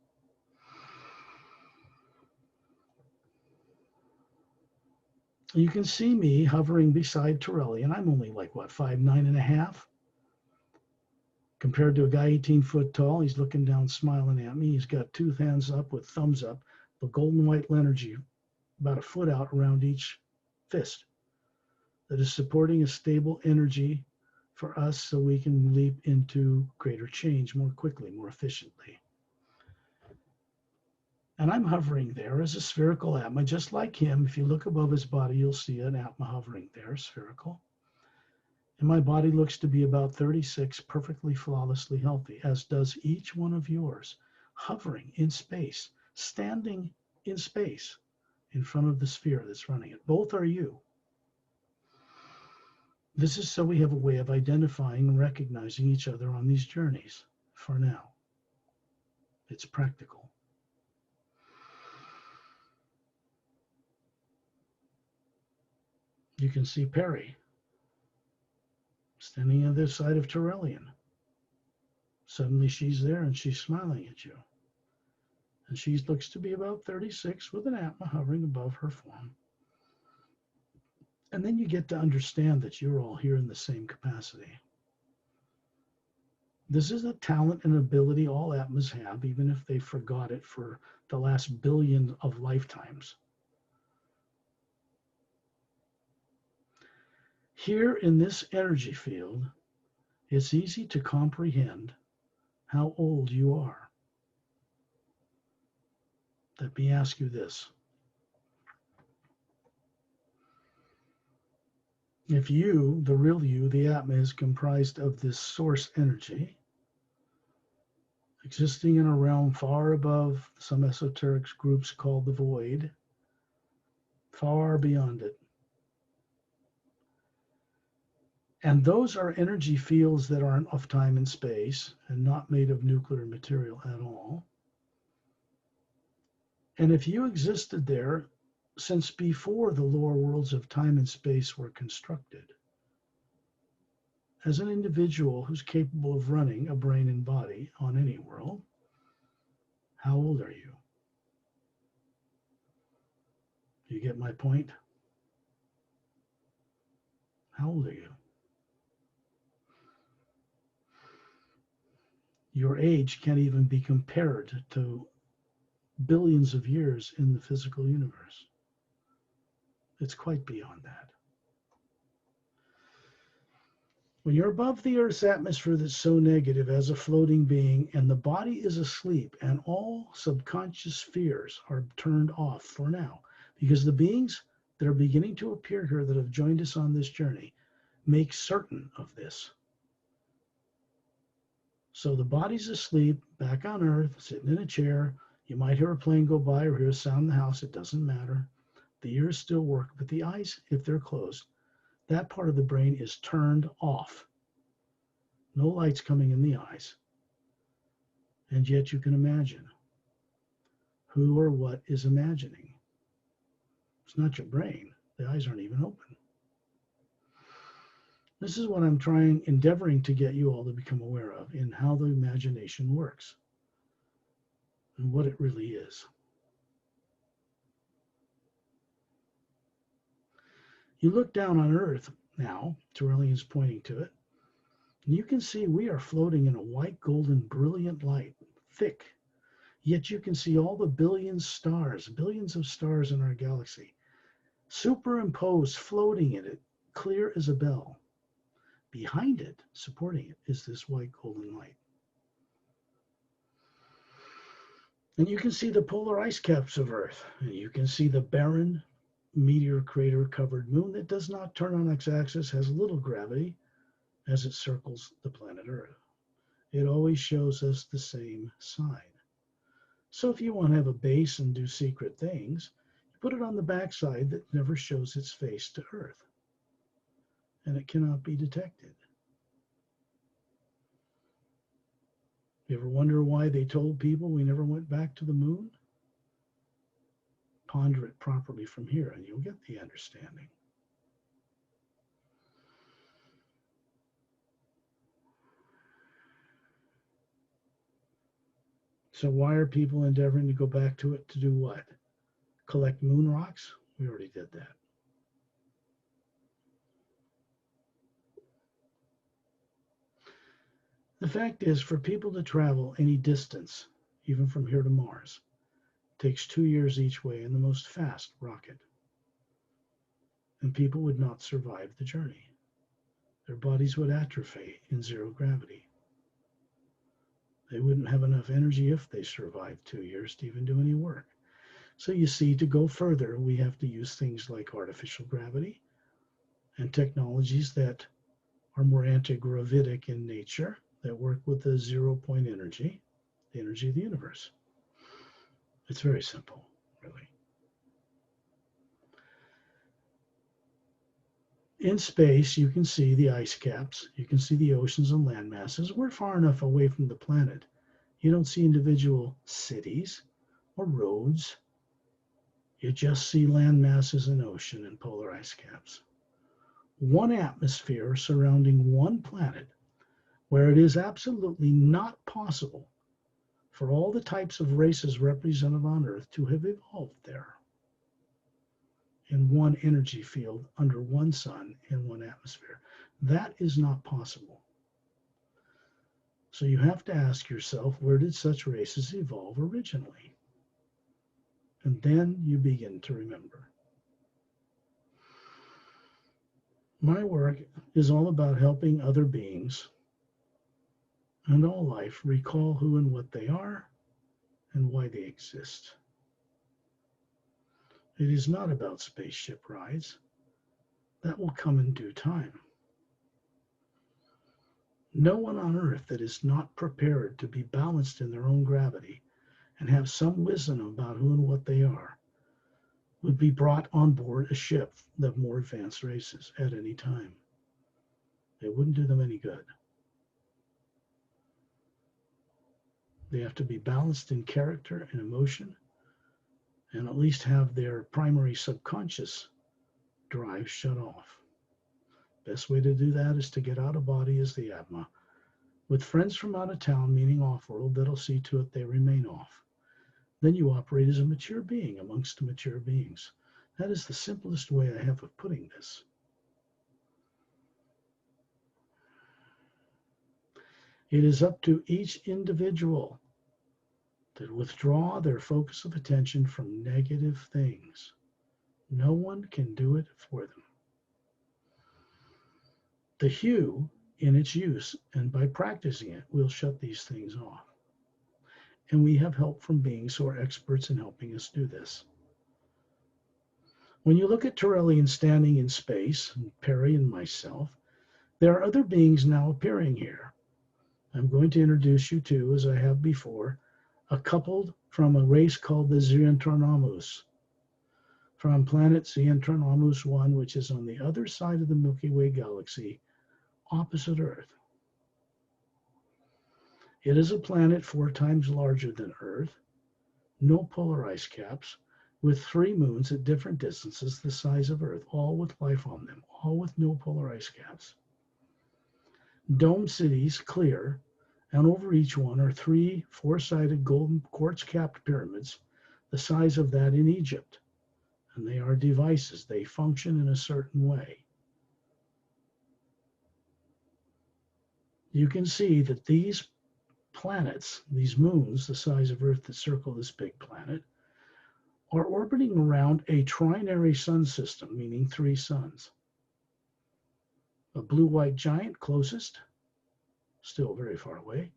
You can see me hovering beside Turalyon. I'm only like, what, 5'9.5"? Compared to a guy 18 foot tall, he's looking down, smiling at me. He's got two hands up with thumbs up, the golden white energy about a foot out around each fist that is supporting a stable energy for us so we can leap into greater change more quickly, more efficiently. And I'm hovering there as a spherical atma, just like him. If you look above his body, you'll see an atma hovering there, spherical. And my body looks to be about 36, perfectly, flawlessly healthy, as does each one of yours, hovering in space, standing in space in front of the sphere that's running it. Both are you. This is so we have a way of identifying and recognizing each other on these journeys for now. It's practical. You can see Perry standing on this side of Turalyon. Suddenly she's there and she's smiling at you. And she looks to be about 36 with an atma hovering above her form. And then you get to understand that you're all here in the same capacity. This is a talent and ability all atmas have, even if they forgot it for the last billion of lifetimes. Here in this energy field, it's easy to comprehend how old you are. Let me ask you this. If you, the real you, the atma, is comprised of this source energy, existing in a realm far above some esoteric groups called the void, far beyond it. And those are energy fields that aren't of time and space and not made of nuclear material at all. And if you existed there since before the lower worlds of time and space were constructed, as an individual who's capable of running a brain and body on any world, how old are you? You get my point? How old are you? Your age can't even be compared to billions of years in the physical universe. It's quite beyond that. When you're above the Earth's atmosphere that's so negative as a floating being, and the body is asleep, and all subconscious fears are turned off for now, because the beings that are beginning to appear here that have joined us on this journey make certain of this. So the body's asleep, back on Earth, sitting in a chair. You might hear a plane go by or hear a sound in the house. It doesn't matter. The ears still work, but the eyes, if they're closed, that part of the brain is turned off. No lights coming in the eyes. And yet you can imagine. Who or what is imagining? It's not your brain. The eyes aren't even open. This is what I'm endeavoring to get you all to become aware of in how the imagination works and what it really is. You look down on Earth now, Turalyon's pointing to it, and you can see we are floating in a white, golden, brilliant light, thick. Yet you can see all the billions of stars in our galaxy, superimposed, floating in it, clear as a bell. Behind it, supporting it, is this white golden light. And you can see the polar ice caps of Earth. And you can see the barren meteor crater covered moon that does not turn on its axis, has little gravity as it circles the planet Earth. It always shows us the same sign. So if you want to have a base and do secret things, you put it on the backside that never shows its face to Earth. And it cannot be detected. You ever wonder why they told people we never went back to the moon? Ponder it properly from here and you'll get the understanding. So why are people endeavoring to go back to it to do what? Collect moon rocks? We already did that. The fact is, for people to travel any distance, even from here to Mars, takes 2 years each way in the most fast rocket. And people would not survive the journey. Their bodies would atrophy in zero gravity. They wouldn't have enough energy if they survived 2 years to even do any work. So you see, to go further, we have to use things like artificial gravity and technologies that are more anti-gravitic in nature, that work with the 0 point energy, the energy of the universe. It's very simple, really. In space, you can see the ice caps, you can see the oceans and land masses. We're far enough away from the planet. You don't see individual cities or roads. You just see land masses and ocean and polar ice caps. One atmosphere surrounding one planet where it is absolutely not possible for all the types of races represented on Earth to have evolved there in one energy field under one sun in one atmosphere. That is not possible. So you have to ask yourself, where did such races evolve originally? And then you begin to remember. My work is all about helping other beings and all life recall who and what they are and why they exist. It is not about spaceship rides. That will come in due time. No one on Earth that is not prepared to be balanced in their own gravity and have some wisdom about who and what they are would be brought on board a ship of more advanced races at any time. It wouldn't do them any good. They have to be balanced in character and emotion, and at least have their primary subconscious drive shut off. Best way to do that is to get out of body as the atma, with friends from out of town, meaning off-world, that'll see to it they remain off. Then you operate as a mature being amongst the mature beings. That is the simplest way I have of putting this. It is up to each individual to withdraw their focus of attention from negative things. No one can do it for them. The hue in its use and by practicing it will shut these things off. And we have help from beings who are experts in helping us do this. When you look at Turalyon standing in space, and Perry and myself, there are other beings now appearing here. I'm going to introduce you to, as I have before, a couple from a race called the Xantronomist, from planet Xantronomist 1, which is on the other side of the Milky Way galaxy, opposite Earth. It is a planet 4 times larger than Earth, no polar ice caps, with 3 moons at different distances the size of Earth, all with life on them, all with no polar ice caps. Dome cities, clear, and over each one are 3 4-sided golden quartz-capped pyramids, the size of that in Egypt. And they are devices. They function in a certain way. You can see that these planets, these moons, the size of Earth that circle this big planet, are orbiting around a trinary sun system, meaning 3 suns. A blue-white giant closest, still very far away.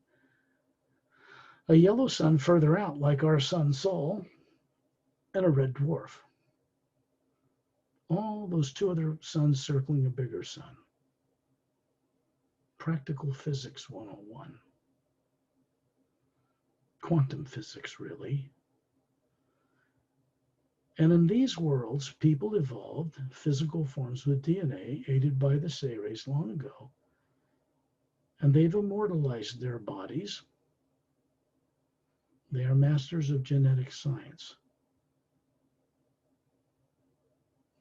a yellow sun further out like our sun Sol, and a red dwarf. All those two other suns circling a bigger sun. Practical physics 101. Quantum physics, really. And in these worlds, people evolved physical forms with DNA aided by the Say rays long ago. And they've immortalized their bodies. They are masters of genetic science.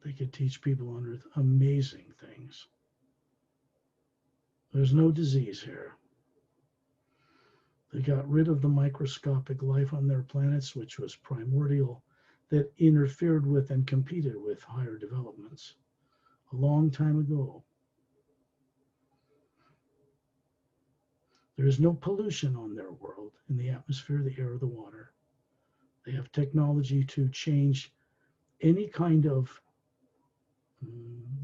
They could teach people on Earth amazing things. There's no disease here. They got rid of the microscopic life on their planets, which was primordial, that interfered with and competed with higher developments a long time ago. There is no pollution on their world in the atmosphere, the air, or the water. They have technology to change any kind of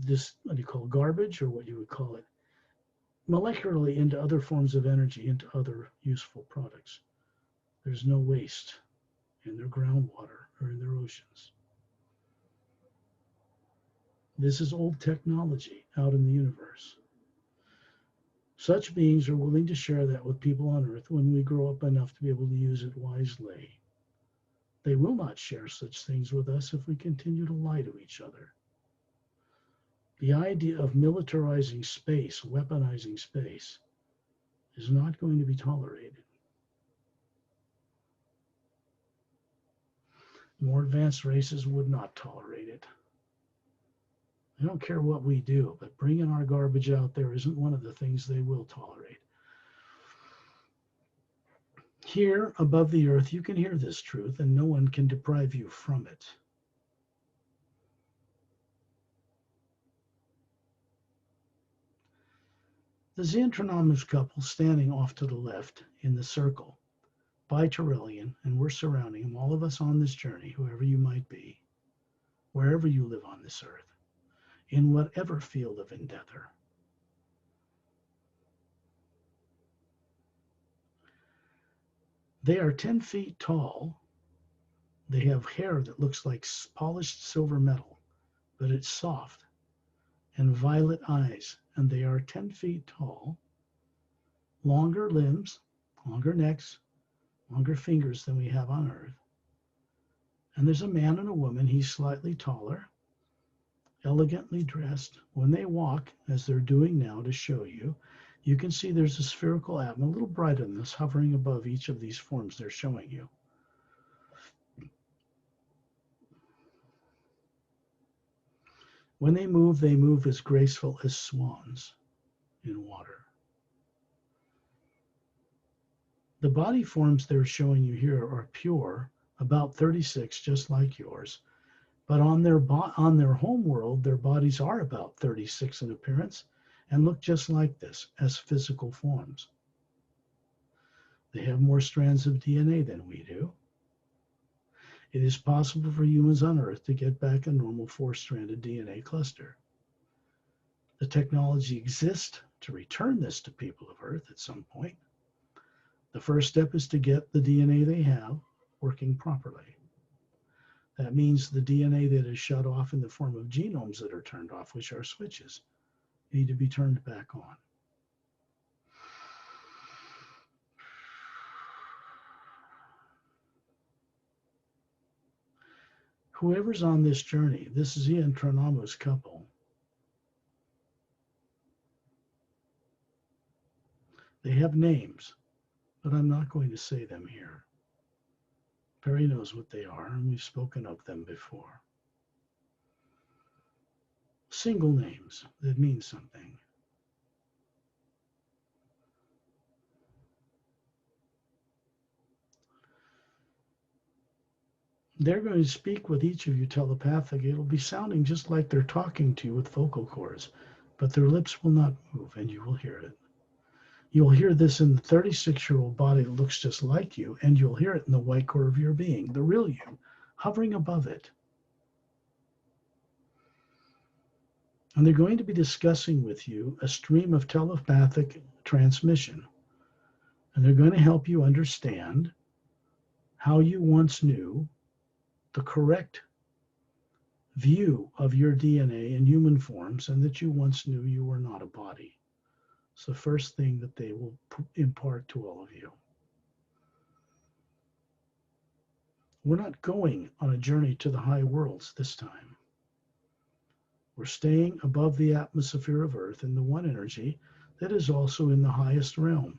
this, what do you call garbage, or what you would call it, molecularly into other forms of energy, into other useful products. There's no waste in their groundwater or in their oceans. This is old technology out in the universe. Such beings are willing to share that with people on Earth when we grow up enough to be able to use it wisely. They will not share such things with us if we continue to lie to each other. The idea of militarizing space, weaponizing space, is not going to be tolerated. More advanced races would not tolerate it. I don't care what we do, but bringing our garbage out there isn't one of the things they will tolerate. Here, above the earth, you can hear this truth, and no one can deprive you from it. The Xantronomist couple standing off to the left in the circle by Turalyon, and we're surrounding them, all of us on this journey, whoever you might be, wherever you live on this earth, in whatever field of endeavor. They are 10 feet tall. They have hair that looks like polished silver metal, but it's soft, and violet eyes, and they are 10 feet tall, longer limbs, longer necks, longer fingers than we have on Earth. And there's a man and a woman. He's slightly taller, elegantly dressed. When they walk, as they're doing now to show you, you can see there's a spherical atma, a little brighter than this, hovering above each of these forms they're showing you. When they move as graceful as swans in water. The body forms they're showing you here are pure, about 36, just like yours. But on their home world, their bodies are about 36 in appearance and look just like this as physical forms. They have more strands of DNA than we do. It is possible for humans on Earth to get back a normal 4-stranded DNA cluster. The technology exists to return this to people of Earth at some point. The first step is to get the DNA they have working properly. That means the DNA that is shut off in the form of genomes that are turned off, which are switches, need to be turned back on. Whoever's on this journey, this is the Xantronomist couple. They have names, but I'm not going to say them here. Perry knows what they are, and we've spoken of them before. Single names that mean something. They're going to speak with each of you telepathically. It'll be sounding just like they're talking to you with vocal cords, but their lips will not move, and you will hear it. You'll hear this in the 36-year-old body that looks just like you, and you'll hear it in the white core of your being, the real you, hovering above it. And they're going to be discussing with you a stream of telepathic transmission. And they're going to help you understand how you once knew the correct view of your DNA in human forms, and that you once knew you were not a body. It's the first thing that they will impart to all of you. We're not going on a journey to the high worlds this time. We're staying above the atmosphere of Earth in the one energy that is also in the highest realm.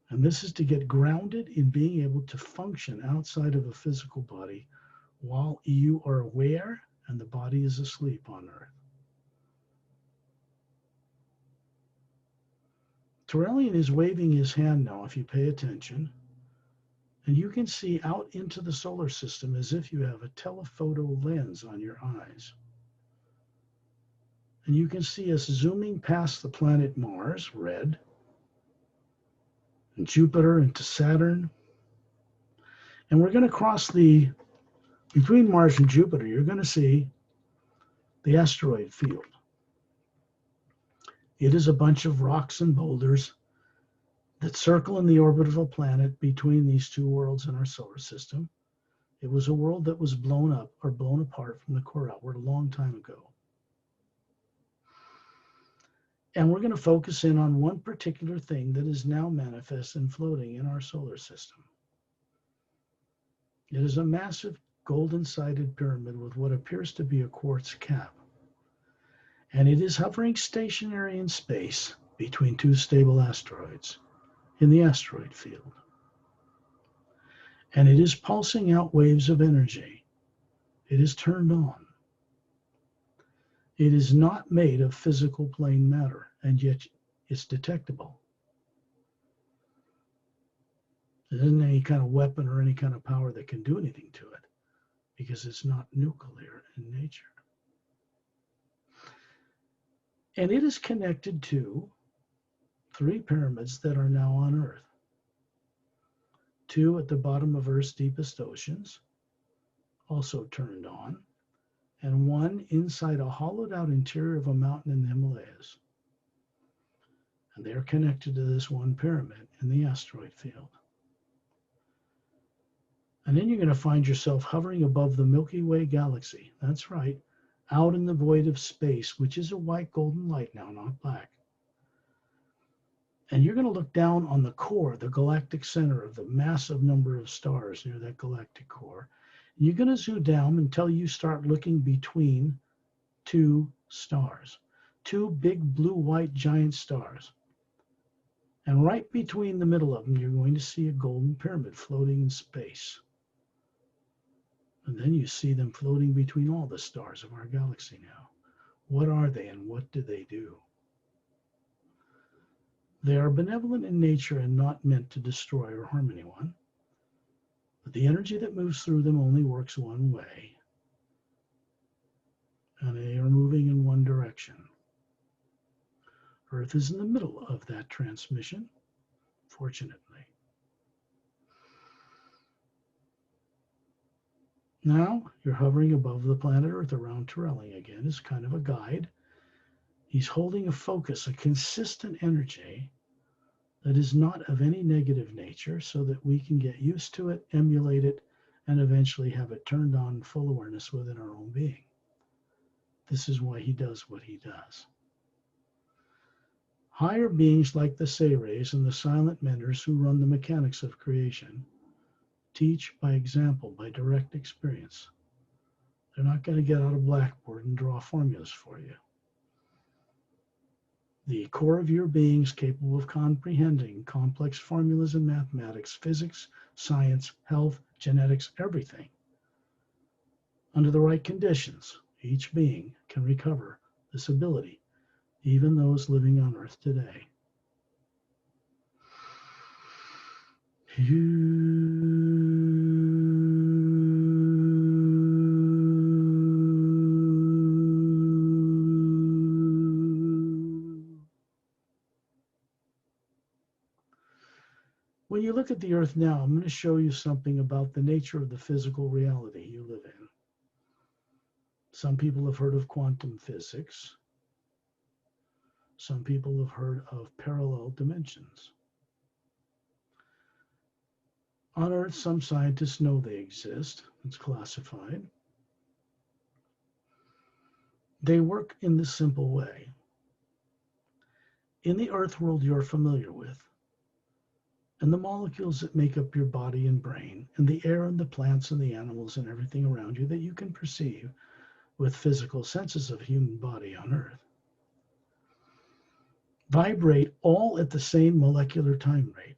And this is to get grounded in being able to function outside of a physical body while you are aware and the body is asleep on Earth. Turalyon is waving his hand now, if you pay attention, and you can see out into the solar system as if you have a telephoto lens on your eyes. And you can see us zooming past the planet Mars, red, and Jupiter into Saturn. And we're going to cross between Mars and Jupiter, you're going to see the asteroid field. It is a bunch of rocks and boulders that circle in the orbit of a planet between these two worlds in our solar system. It was a world that was blown up or blown apart from the core outward a long time ago. And we're going to focus in on one particular thing that is now manifest and floating in our solar system. It is a massive golden-sided pyramid with what appears to be a quartz cap. And it is hovering stationary in space between two stable asteroids in the asteroid field. And it is pulsing out waves of energy. It is turned on. It is not made of physical plane matter, and yet it's detectable. There isn't any kind of weapon or any kind of power that can do anything to it, because it's not nuclear in nature. And it is connected to 3 pyramids that are now on Earth. 2 at the bottom of Earth's deepest oceans, also turned on, and 1 inside a hollowed out interior of a mountain in the Himalayas. And they're connected to this one pyramid in the asteroid field. And then you're going to find yourself hovering above the Milky Way galaxy. That's right, out in the void of space, which is a white golden light now, not black. And you're going to look down on the core, the galactic center of the massive number of stars near that galactic core. And you're going to zoom down until you start looking between 2 stars, 2 big blue-white giant stars. And right between the middle of them, you're going to see a golden pyramid floating in space. And then you see them floating between all the stars of our galaxy now. What are they and what do they do? They are benevolent in nature and not meant to destroy or harm anyone. But the energy that moves through them only works one way. And they are moving in one direction. Earth is in the middle of that transmission, fortunately. Now you're hovering above the planet Earth around Turalyon again as kind of a guide. He's holding a focus, a consistent energy that is not of any negative nature, so that we can get used to it, emulate it, and eventually have it turned on full awareness within our own being. This is why he does what he does. Higher beings like the Seres and the silent mentors who run the mechanics of creation teach by example, by direct experience. They're not going to get out a blackboard and draw formulas for you. The core of your being is capable of comprehending complex formulas in mathematics, physics, science, health, genetics, everything. Under the right conditions, each being can recover this ability, even those living on Earth today. When you look at the Earth now, I'm going to show you something about the nature of the physical reality you live in. Some people have heard of quantum physics. Some people have heard of parallel dimensions. On Earth, some scientists know they exist. It's classified. They work in this simple way. In the Earth world you're familiar with, and the molecules that make up your body and brain, and the air and the plants and the animals and everything around you that you can perceive with physical senses of human body on Earth, vibrate all at the same molecular time rate.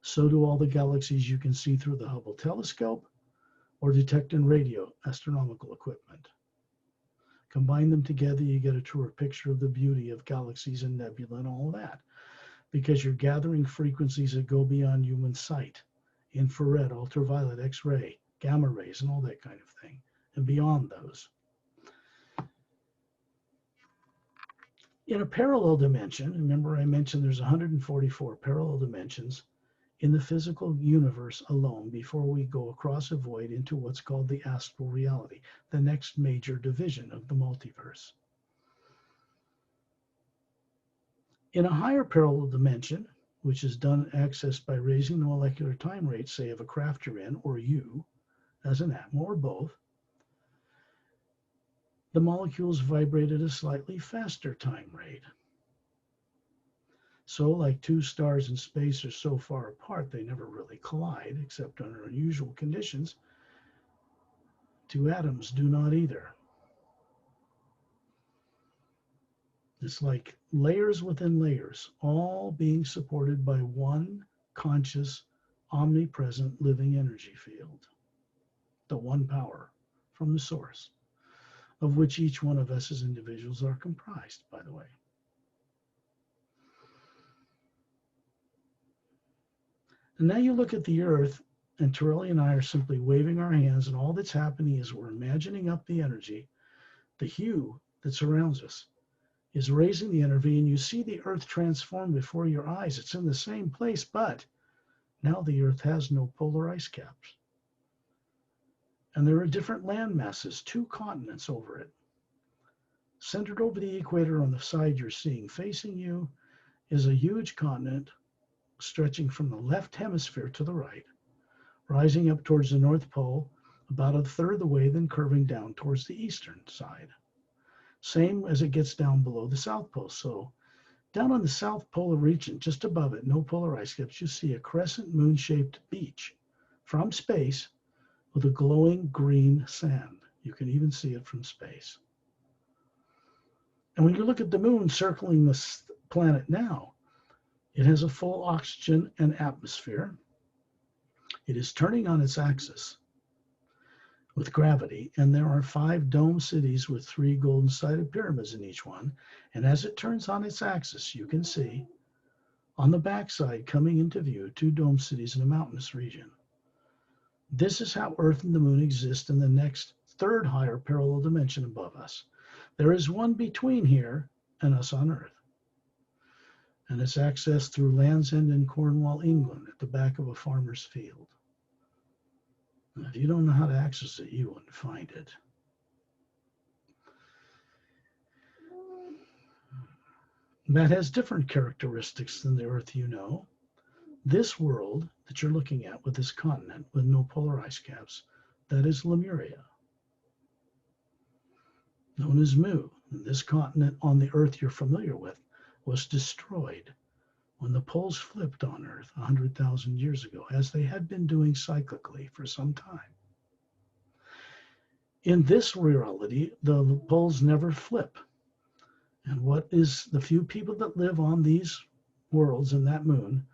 So do all the galaxies you can see through the Hubble telescope or detect in radio astronomical equipment. Combine them together, you get a truer picture of the beauty of galaxies and nebula and all of that, because you're gathering frequencies that go beyond human sight, infrared, ultraviolet, X-ray, gamma rays, and all that kind of thing, and beyond those. In a parallel dimension, remember I mentioned there's 144 parallel dimensions in the physical universe alone before we go across a void into what's called the astral reality, the next major division of the multiverse. In a higher parallel dimension, which is done accessed by raising the molecular time rate, say, of a craft you're in, or you as an atma, or both, the molecules vibrate at a slightly faster time rate. So, like two stars in space are so far apart, they never really collide, except under unusual conditions. Two atoms do not either. It's like layers within layers, all being supported by one conscious, omnipresent living energy field, the one power from the source, of which each one of us as individuals are comprised, by the way. And now you look at the Earth, and Turalyon and I are simply waving our hands, and all that's happening is we're imagining up the energy, the hue that surrounds us is raising the energy, and you see the Earth transform before your eyes. It's in the same place, but now the Earth has no polar ice caps. And there are different land masses, 2 continents over it. Centered over the equator on the side you're seeing facing you is a huge continent stretching from the left hemisphere to the right, rising up towards the North Pole about a third of the way, then curving down towards the eastern side. Same as it gets down below the South Pole. So down on the South Polar region, just above it, no polar ice caps, you see a crescent moon-shaped beach from space with a glowing green sand. You can even see it from space. And when you look at the moon circling this planet now, it has a full oxygen and atmosphere. It is turning on its axis with gravity, and there are 5 dome cities with 3 golden-sided pyramids in each one. And as it turns on its axis, you can see on the backside coming into view 2 dome cities in a mountainous region. This is how Earth and the moon exist in the next 3rd higher parallel dimension above us. There is one between here and us on Earth, and it's accessed through Land's End in Cornwall, England, at the back of a farmer's field. And if you don't know how to access it, you wouldn't find it. That has different characteristics than the Earth you know. This world that you're looking at with this continent with no polar ice caps, that is Lemuria, known as Mu. And this continent on the Earth you're familiar with was destroyed when the poles flipped on Earth 100,000 years ago, as they had been doing cyclically for some time. In this reality, the poles never flip. And what is the few people that live on these worlds and that moon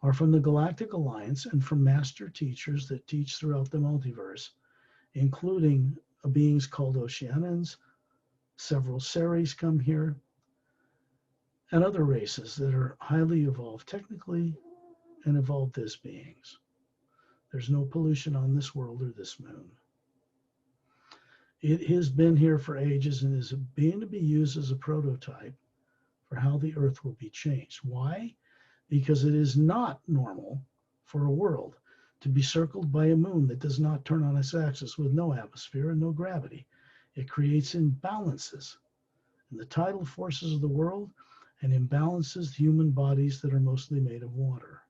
are from the Galactic Alliance and from master teachers that teach throughout the multiverse, including beings called Oceanians. Several Ceres come here, and other races that are highly evolved technically and evolved as beings. There's no pollution on this world or this moon. It has been here for ages and is being to be used as a prototype for how the Earth will be changed. Why? Because it is not normal for a world to be circled by a moon that does not turn on its axis with no atmosphere and no gravity. It creates imbalances. and the tidal forces of the world, and imbalances human bodies that are mostly made of water.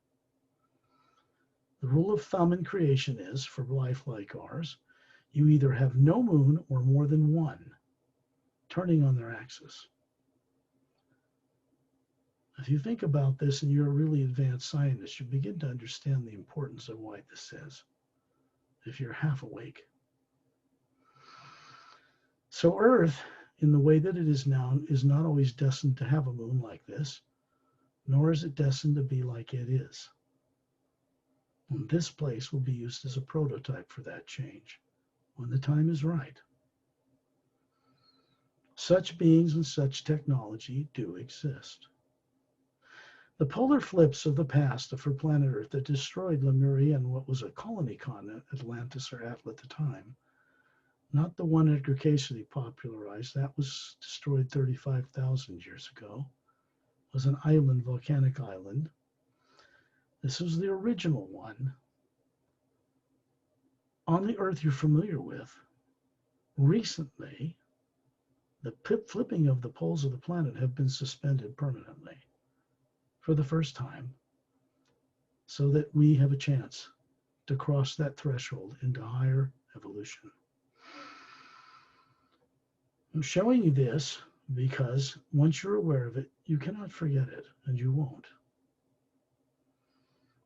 The rule of thumb in creation is, for life like ours, you either have no moon or more than one, turning on their axis. If you think about this and you're a really advanced scientist, you begin to understand the importance of why this is, if you're half awake. So Earth, in the way that it is now, is not always destined to have a moon like this, nor is it destined to be like it is. And this place will be used as a prototype for that change when the time is right. Such beings and such technology do exist. The polar flips of the past for planet Earth that destroyed Lemuria and what was a colony continent, Atlantis or Atla at the time, not the one Edgar Cayce popularized, that was destroyed 35,000 years ago, was an island, volcanic island. This was the original one on the Earth you're familiar with. Recently, the flipping of the poles of the planet have been suspended permanently for the first time, so that we have a chance to cross that threshold into higher evolution. I'm showing you this because once you're aware of it, you cannot forget it, and you won't.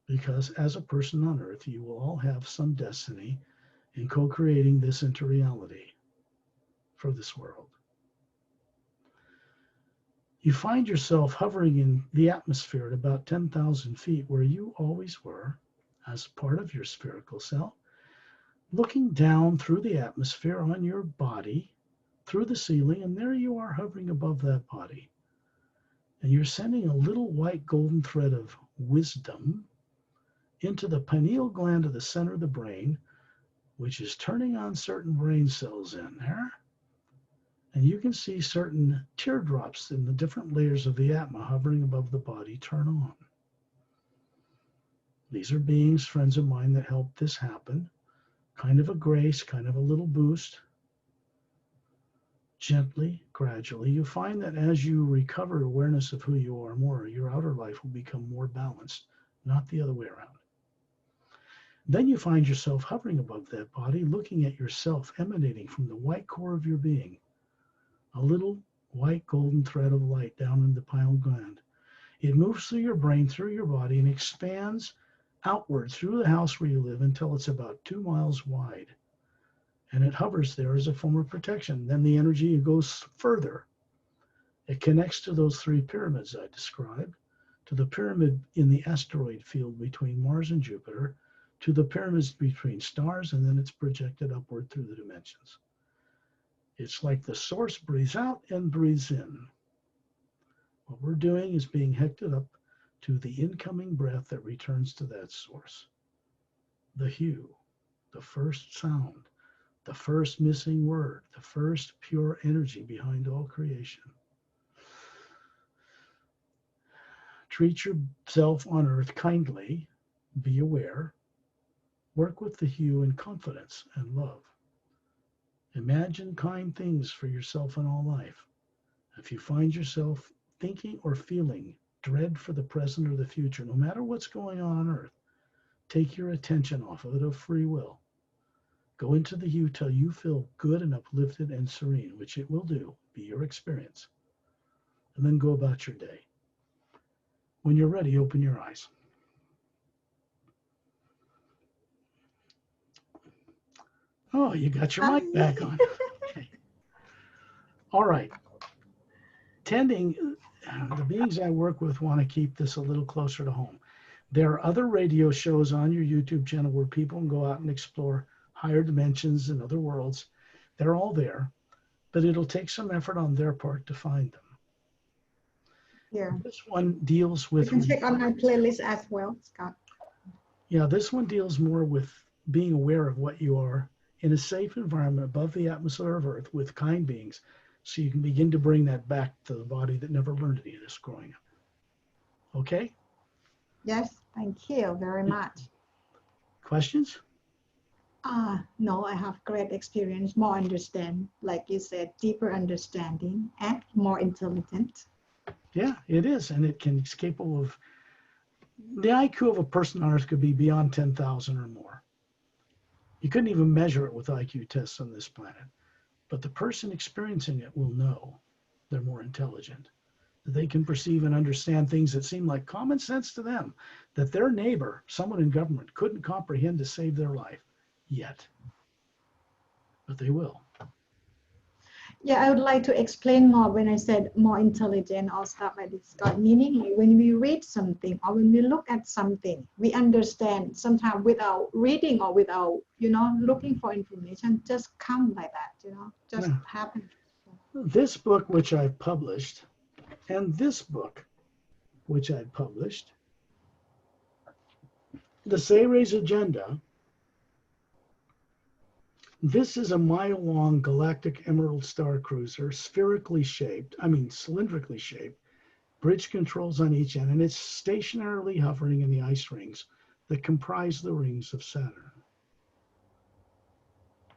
Because as a person on Earth, you will all have some destiny in co-creating this into reality for this world. You find yourself hovering in the atmosphere at about 10,000 feet, where you always were as part of your spherical self, looking down through the atmosphere on your body, through the ceiling, and there you are hovering above that body. And you're sending a little white golden thread of wisdom into the pineal gland of the center of the brain, which is turning on certain brain cells in there. And you can see certain teardrops in the different layers of the atma hovering above the body turn on. These are beings, friends of mine, that helped this happen. Kind of a grace, kind of a little boost. Gently, gradually, you find that as you recover awareness of who you are more, your outer life will become more balanced, not the other way around. Then you find yourself hovering above that body, looking at yourself emanating from the white core of your being, a little white golden thread of light down in the pineal gland. It moves through your brain, through your body, and expands outward through the house where you live until it's about 2 miles wide. And it hovers there as a form of protection. Then the energy goes further. It connects to those 3 pyramids I described, to the pyramid in the asteroid field between Mars and Jupiter, to the pyramids between stars, and then it's projected upward through the dimensions. It's like the source breathes out and breathes in. What we're doing is being hected up to the incoming breath that returns to that source. The hue, the first sound, the first missing word, the first pure energy behind all creation. Treat yourself on Earth kindly, be aware, work with the hue in confidence and love. Imagine kind things for yourself in all life. If you find yourself thinking or feeling dread for the present or the future, no matter what's going on Earth, take your attention off of it of free will. Go into the hue till you feel good and uplifted and serene, which it will do, be your experience. And then go about your day. When you're ready, open your eyes. Oh, you got your mic back on. Okay. All right. Tending, the beings I work with want to keep this a little closer to home. There are other radio shows on your YouTube channel where people can go out and explore higher dimensions and other worlds. They're all there, but it'll take some effort on their part to find them. Yeah. This one deals with... You can check on my playlist as well, Scott. Yeah, this one deals more with being aware of what you are in a safe environment above the atmosphere of Earth with kind beings, so you can begin to bring that back to the body that never learned any of this growing up. Okay? Yes, thank you very much. Questions? No, I have great experience, more understand, like you said, deeper understanding and more intelligent. Yeah, it is. And it's capable of, the IQ of a person on Earth could be beyond 10,000 or more. You couldn't even measure it with IQ tests on this planet. But the person experiencing it will know they're more intelligent. They can perceive and understand things that seem like common sense to them, that their neighbor, someone in government, couldn't comprehend to save their life yet. But they will. Yeah, I would like to explain more when I said more intelligent or stuff like this. God, meaning like when we read something or when we look at something, we understand sometimes without reading or without, looking for information, just come like that, just Now, happen. this book, which I've published, and this book, which I've published, The Sayre's Agenda, this is a mile-long galactic emerald star cruiser, cylindrically shaped, bridge controls on each end, and it's stationarily hovering in the ice rings that comprise the rings of Saturn.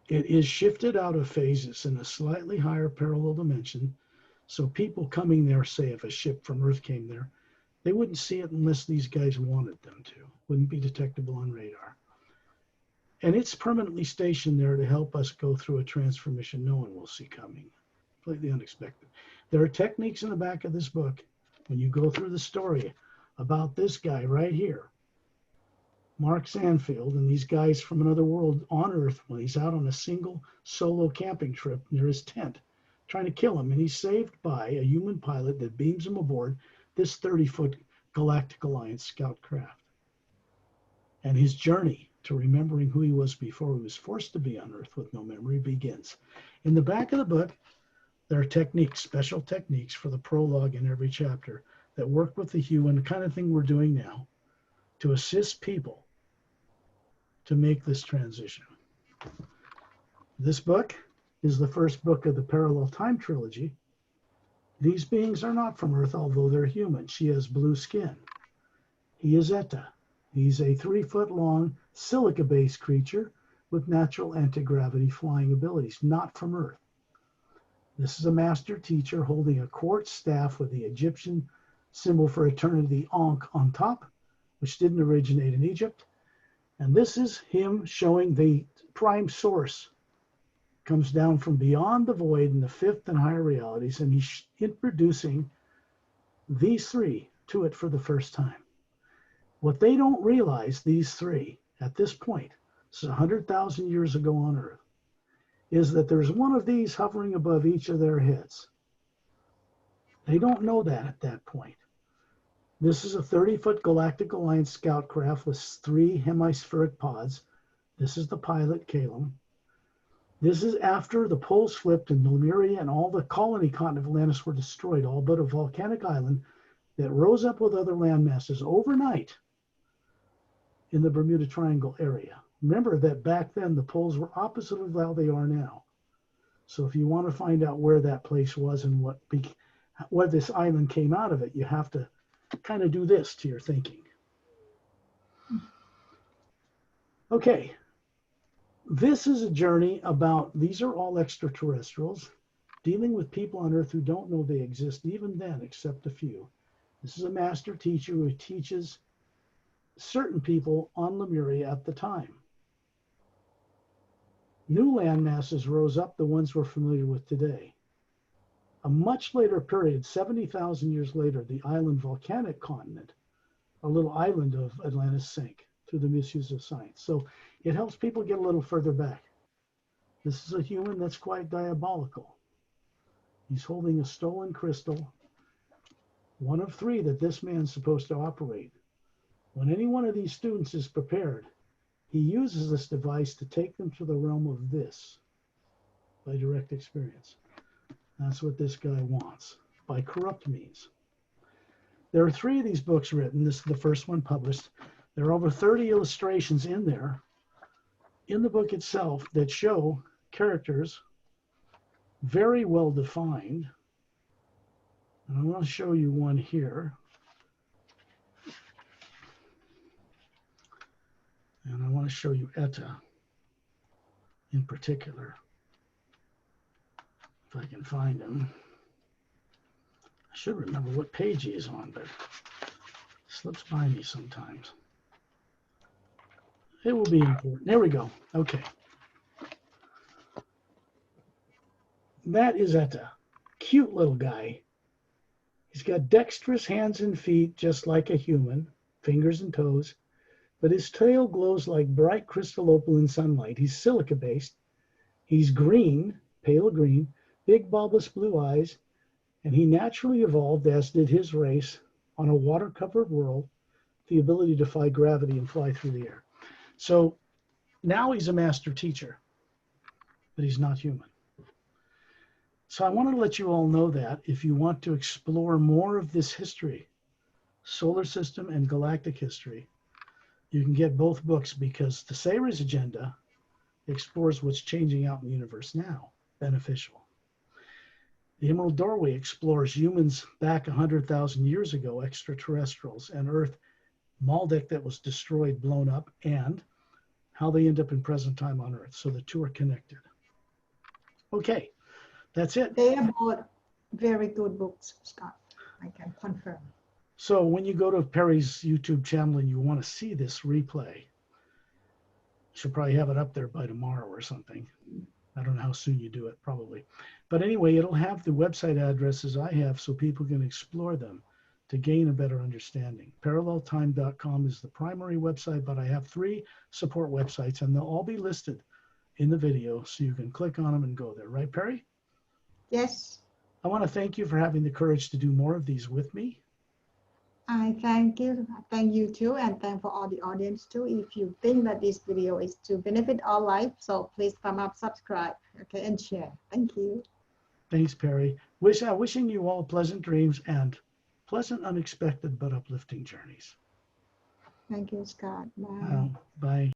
It is shifted out of phases in a slightly higher parallel dimension, so people coming there, say if a ship from Earth came there, they wouldn't see it unless these guys wanted them to. Wouldn't be detectable on radar. And it's permanently stationed there to help us go through a transformation no one will see coming. Completely unexpected. There are techniques in the back of this book, when you go through the story, about this guy right here, Mark Sanfield, and these guys from another world on Earth when he's out on a single solo camping trip near his tent, trying to kill him. And he's saved by a human pilot that beams him aboard this 30-foot Galactic Alliance scout craft. And his journey to remembering who he was before he was forced to be on Earth with no memory begins. In the back of the book, there are techniques, special techniques for the prologue in every chapter that work with the hue and the kind of thing we're doing now to assist people to make this transition. This book is the first book of the Parallel Time Trilogy. These beings are not from Earth, although they're human. She has blue skin. He is Etta. He's a 3-foot-long silica-based creature with natural anti-gravity flying abilities, not from Earth. This is a master teacher holding a quartz staff with the Egyptian symbol for eternity, Ankh, on top, which didn't originate in Egypt. And this is him showing the prime source comes down from beyond the void in the fifth and higher realities, and he's introducing these three to it for the first time. What they don't realize, these three, at this point, this is 100,000 years ago on Earth, is that there's one of these hovering above each of their heads. They don't know that at that point. This is a 30-foot Galactic Alliance scout craft with 3 hemispheric pods. This is the pilot, Calum. This is after the poles flipped and Lemuria and all the colony continent of Atlantis were destroyed, all but a volcanic island that rose up with other land masses overnight in the Bermuda Triangle area. Remember that back then the poles were opposite of how they are now. So if you want to find out where that place was and what this island came out of it, you have to kind of do this to your thinking. Okay, this is a journey about, these are all extraterrestrials dealing with people on Earth who don't know they exist even then, except a few. This is a master teacher who teaches certain people on Lemuria at the time. New land masses rose up, the ones we're familiar with today. A much later period, 70,000 years later, the island volcanic continent, a little island of Atlantis, sank through the misuse of science. So it helps people get a little further back. This is a human that's quite diabolical. He's holding a stolen crystal, one of 3 that this man's supposed to operate. When any one of these students is prepared, he uses this device to take them to the realm of this by direct experience. That's what this guy wants, by corrupt means. There are 3 of these books written. This is the first one published. There are over 30 illustrations in there, in the book itself, that show characters very well defined. And I want to show you one here. And I want to show you Etta. in particular. If I can find him. I should remember what page he is on, but it slips by me sometimes. It will be important. There we go. Okay. That is Etta. Cute little guy. He's got dexterous hands and feet just like a human, fingers and toes, but his tail glows like bright crystal opal in sunlight. He's silica-based. He's green, pale green, big bulbous blue eyes, and he naturally evolved, as did his race, on a water-covered world, the ability to defy gravity and fly through the air. So now he's a master teacher, but he's not human. So I want to let you all know that if you want to explore more of this history, solar system and galactic history, you can get both books, because the Sayers Agenda explores what's changing out in the universe now, beneficial. The Emerald Doorway explores humans back 100,000 years ago, extraterrestrials, and Earth, Maldek that was destroyed, blown up, and how they end up in present time on Earth. So the two are connected. Okay. That's it. They are both very good books, Scott. I can confirm. So when you go to Perry's YouTube channel and you want to see this replay, she'll probably have it up there by tomorrow or something. I don't know how soon you do it, probably. But anyway, it'll have the website addresses I have so people can explore them to gain a better understanding. Paralleltime.com is the primary website, but I have 3 support websites, and they'll all be listed in the video, so you can click on them and go there. Right, Perry? Yes. I want to thank you for having the courage to do more of these with me. I thank you. Thank you too, and thank for all the audience too. If you think that this video is to benefit all life, so please thumb up, subscribe, okay, and share. Thank you. Thanks, Perry. Wishing you all pleasant dreams and pleasant, unexpected, but uplifting journeys. Thank you, Scott. Bye. Bye.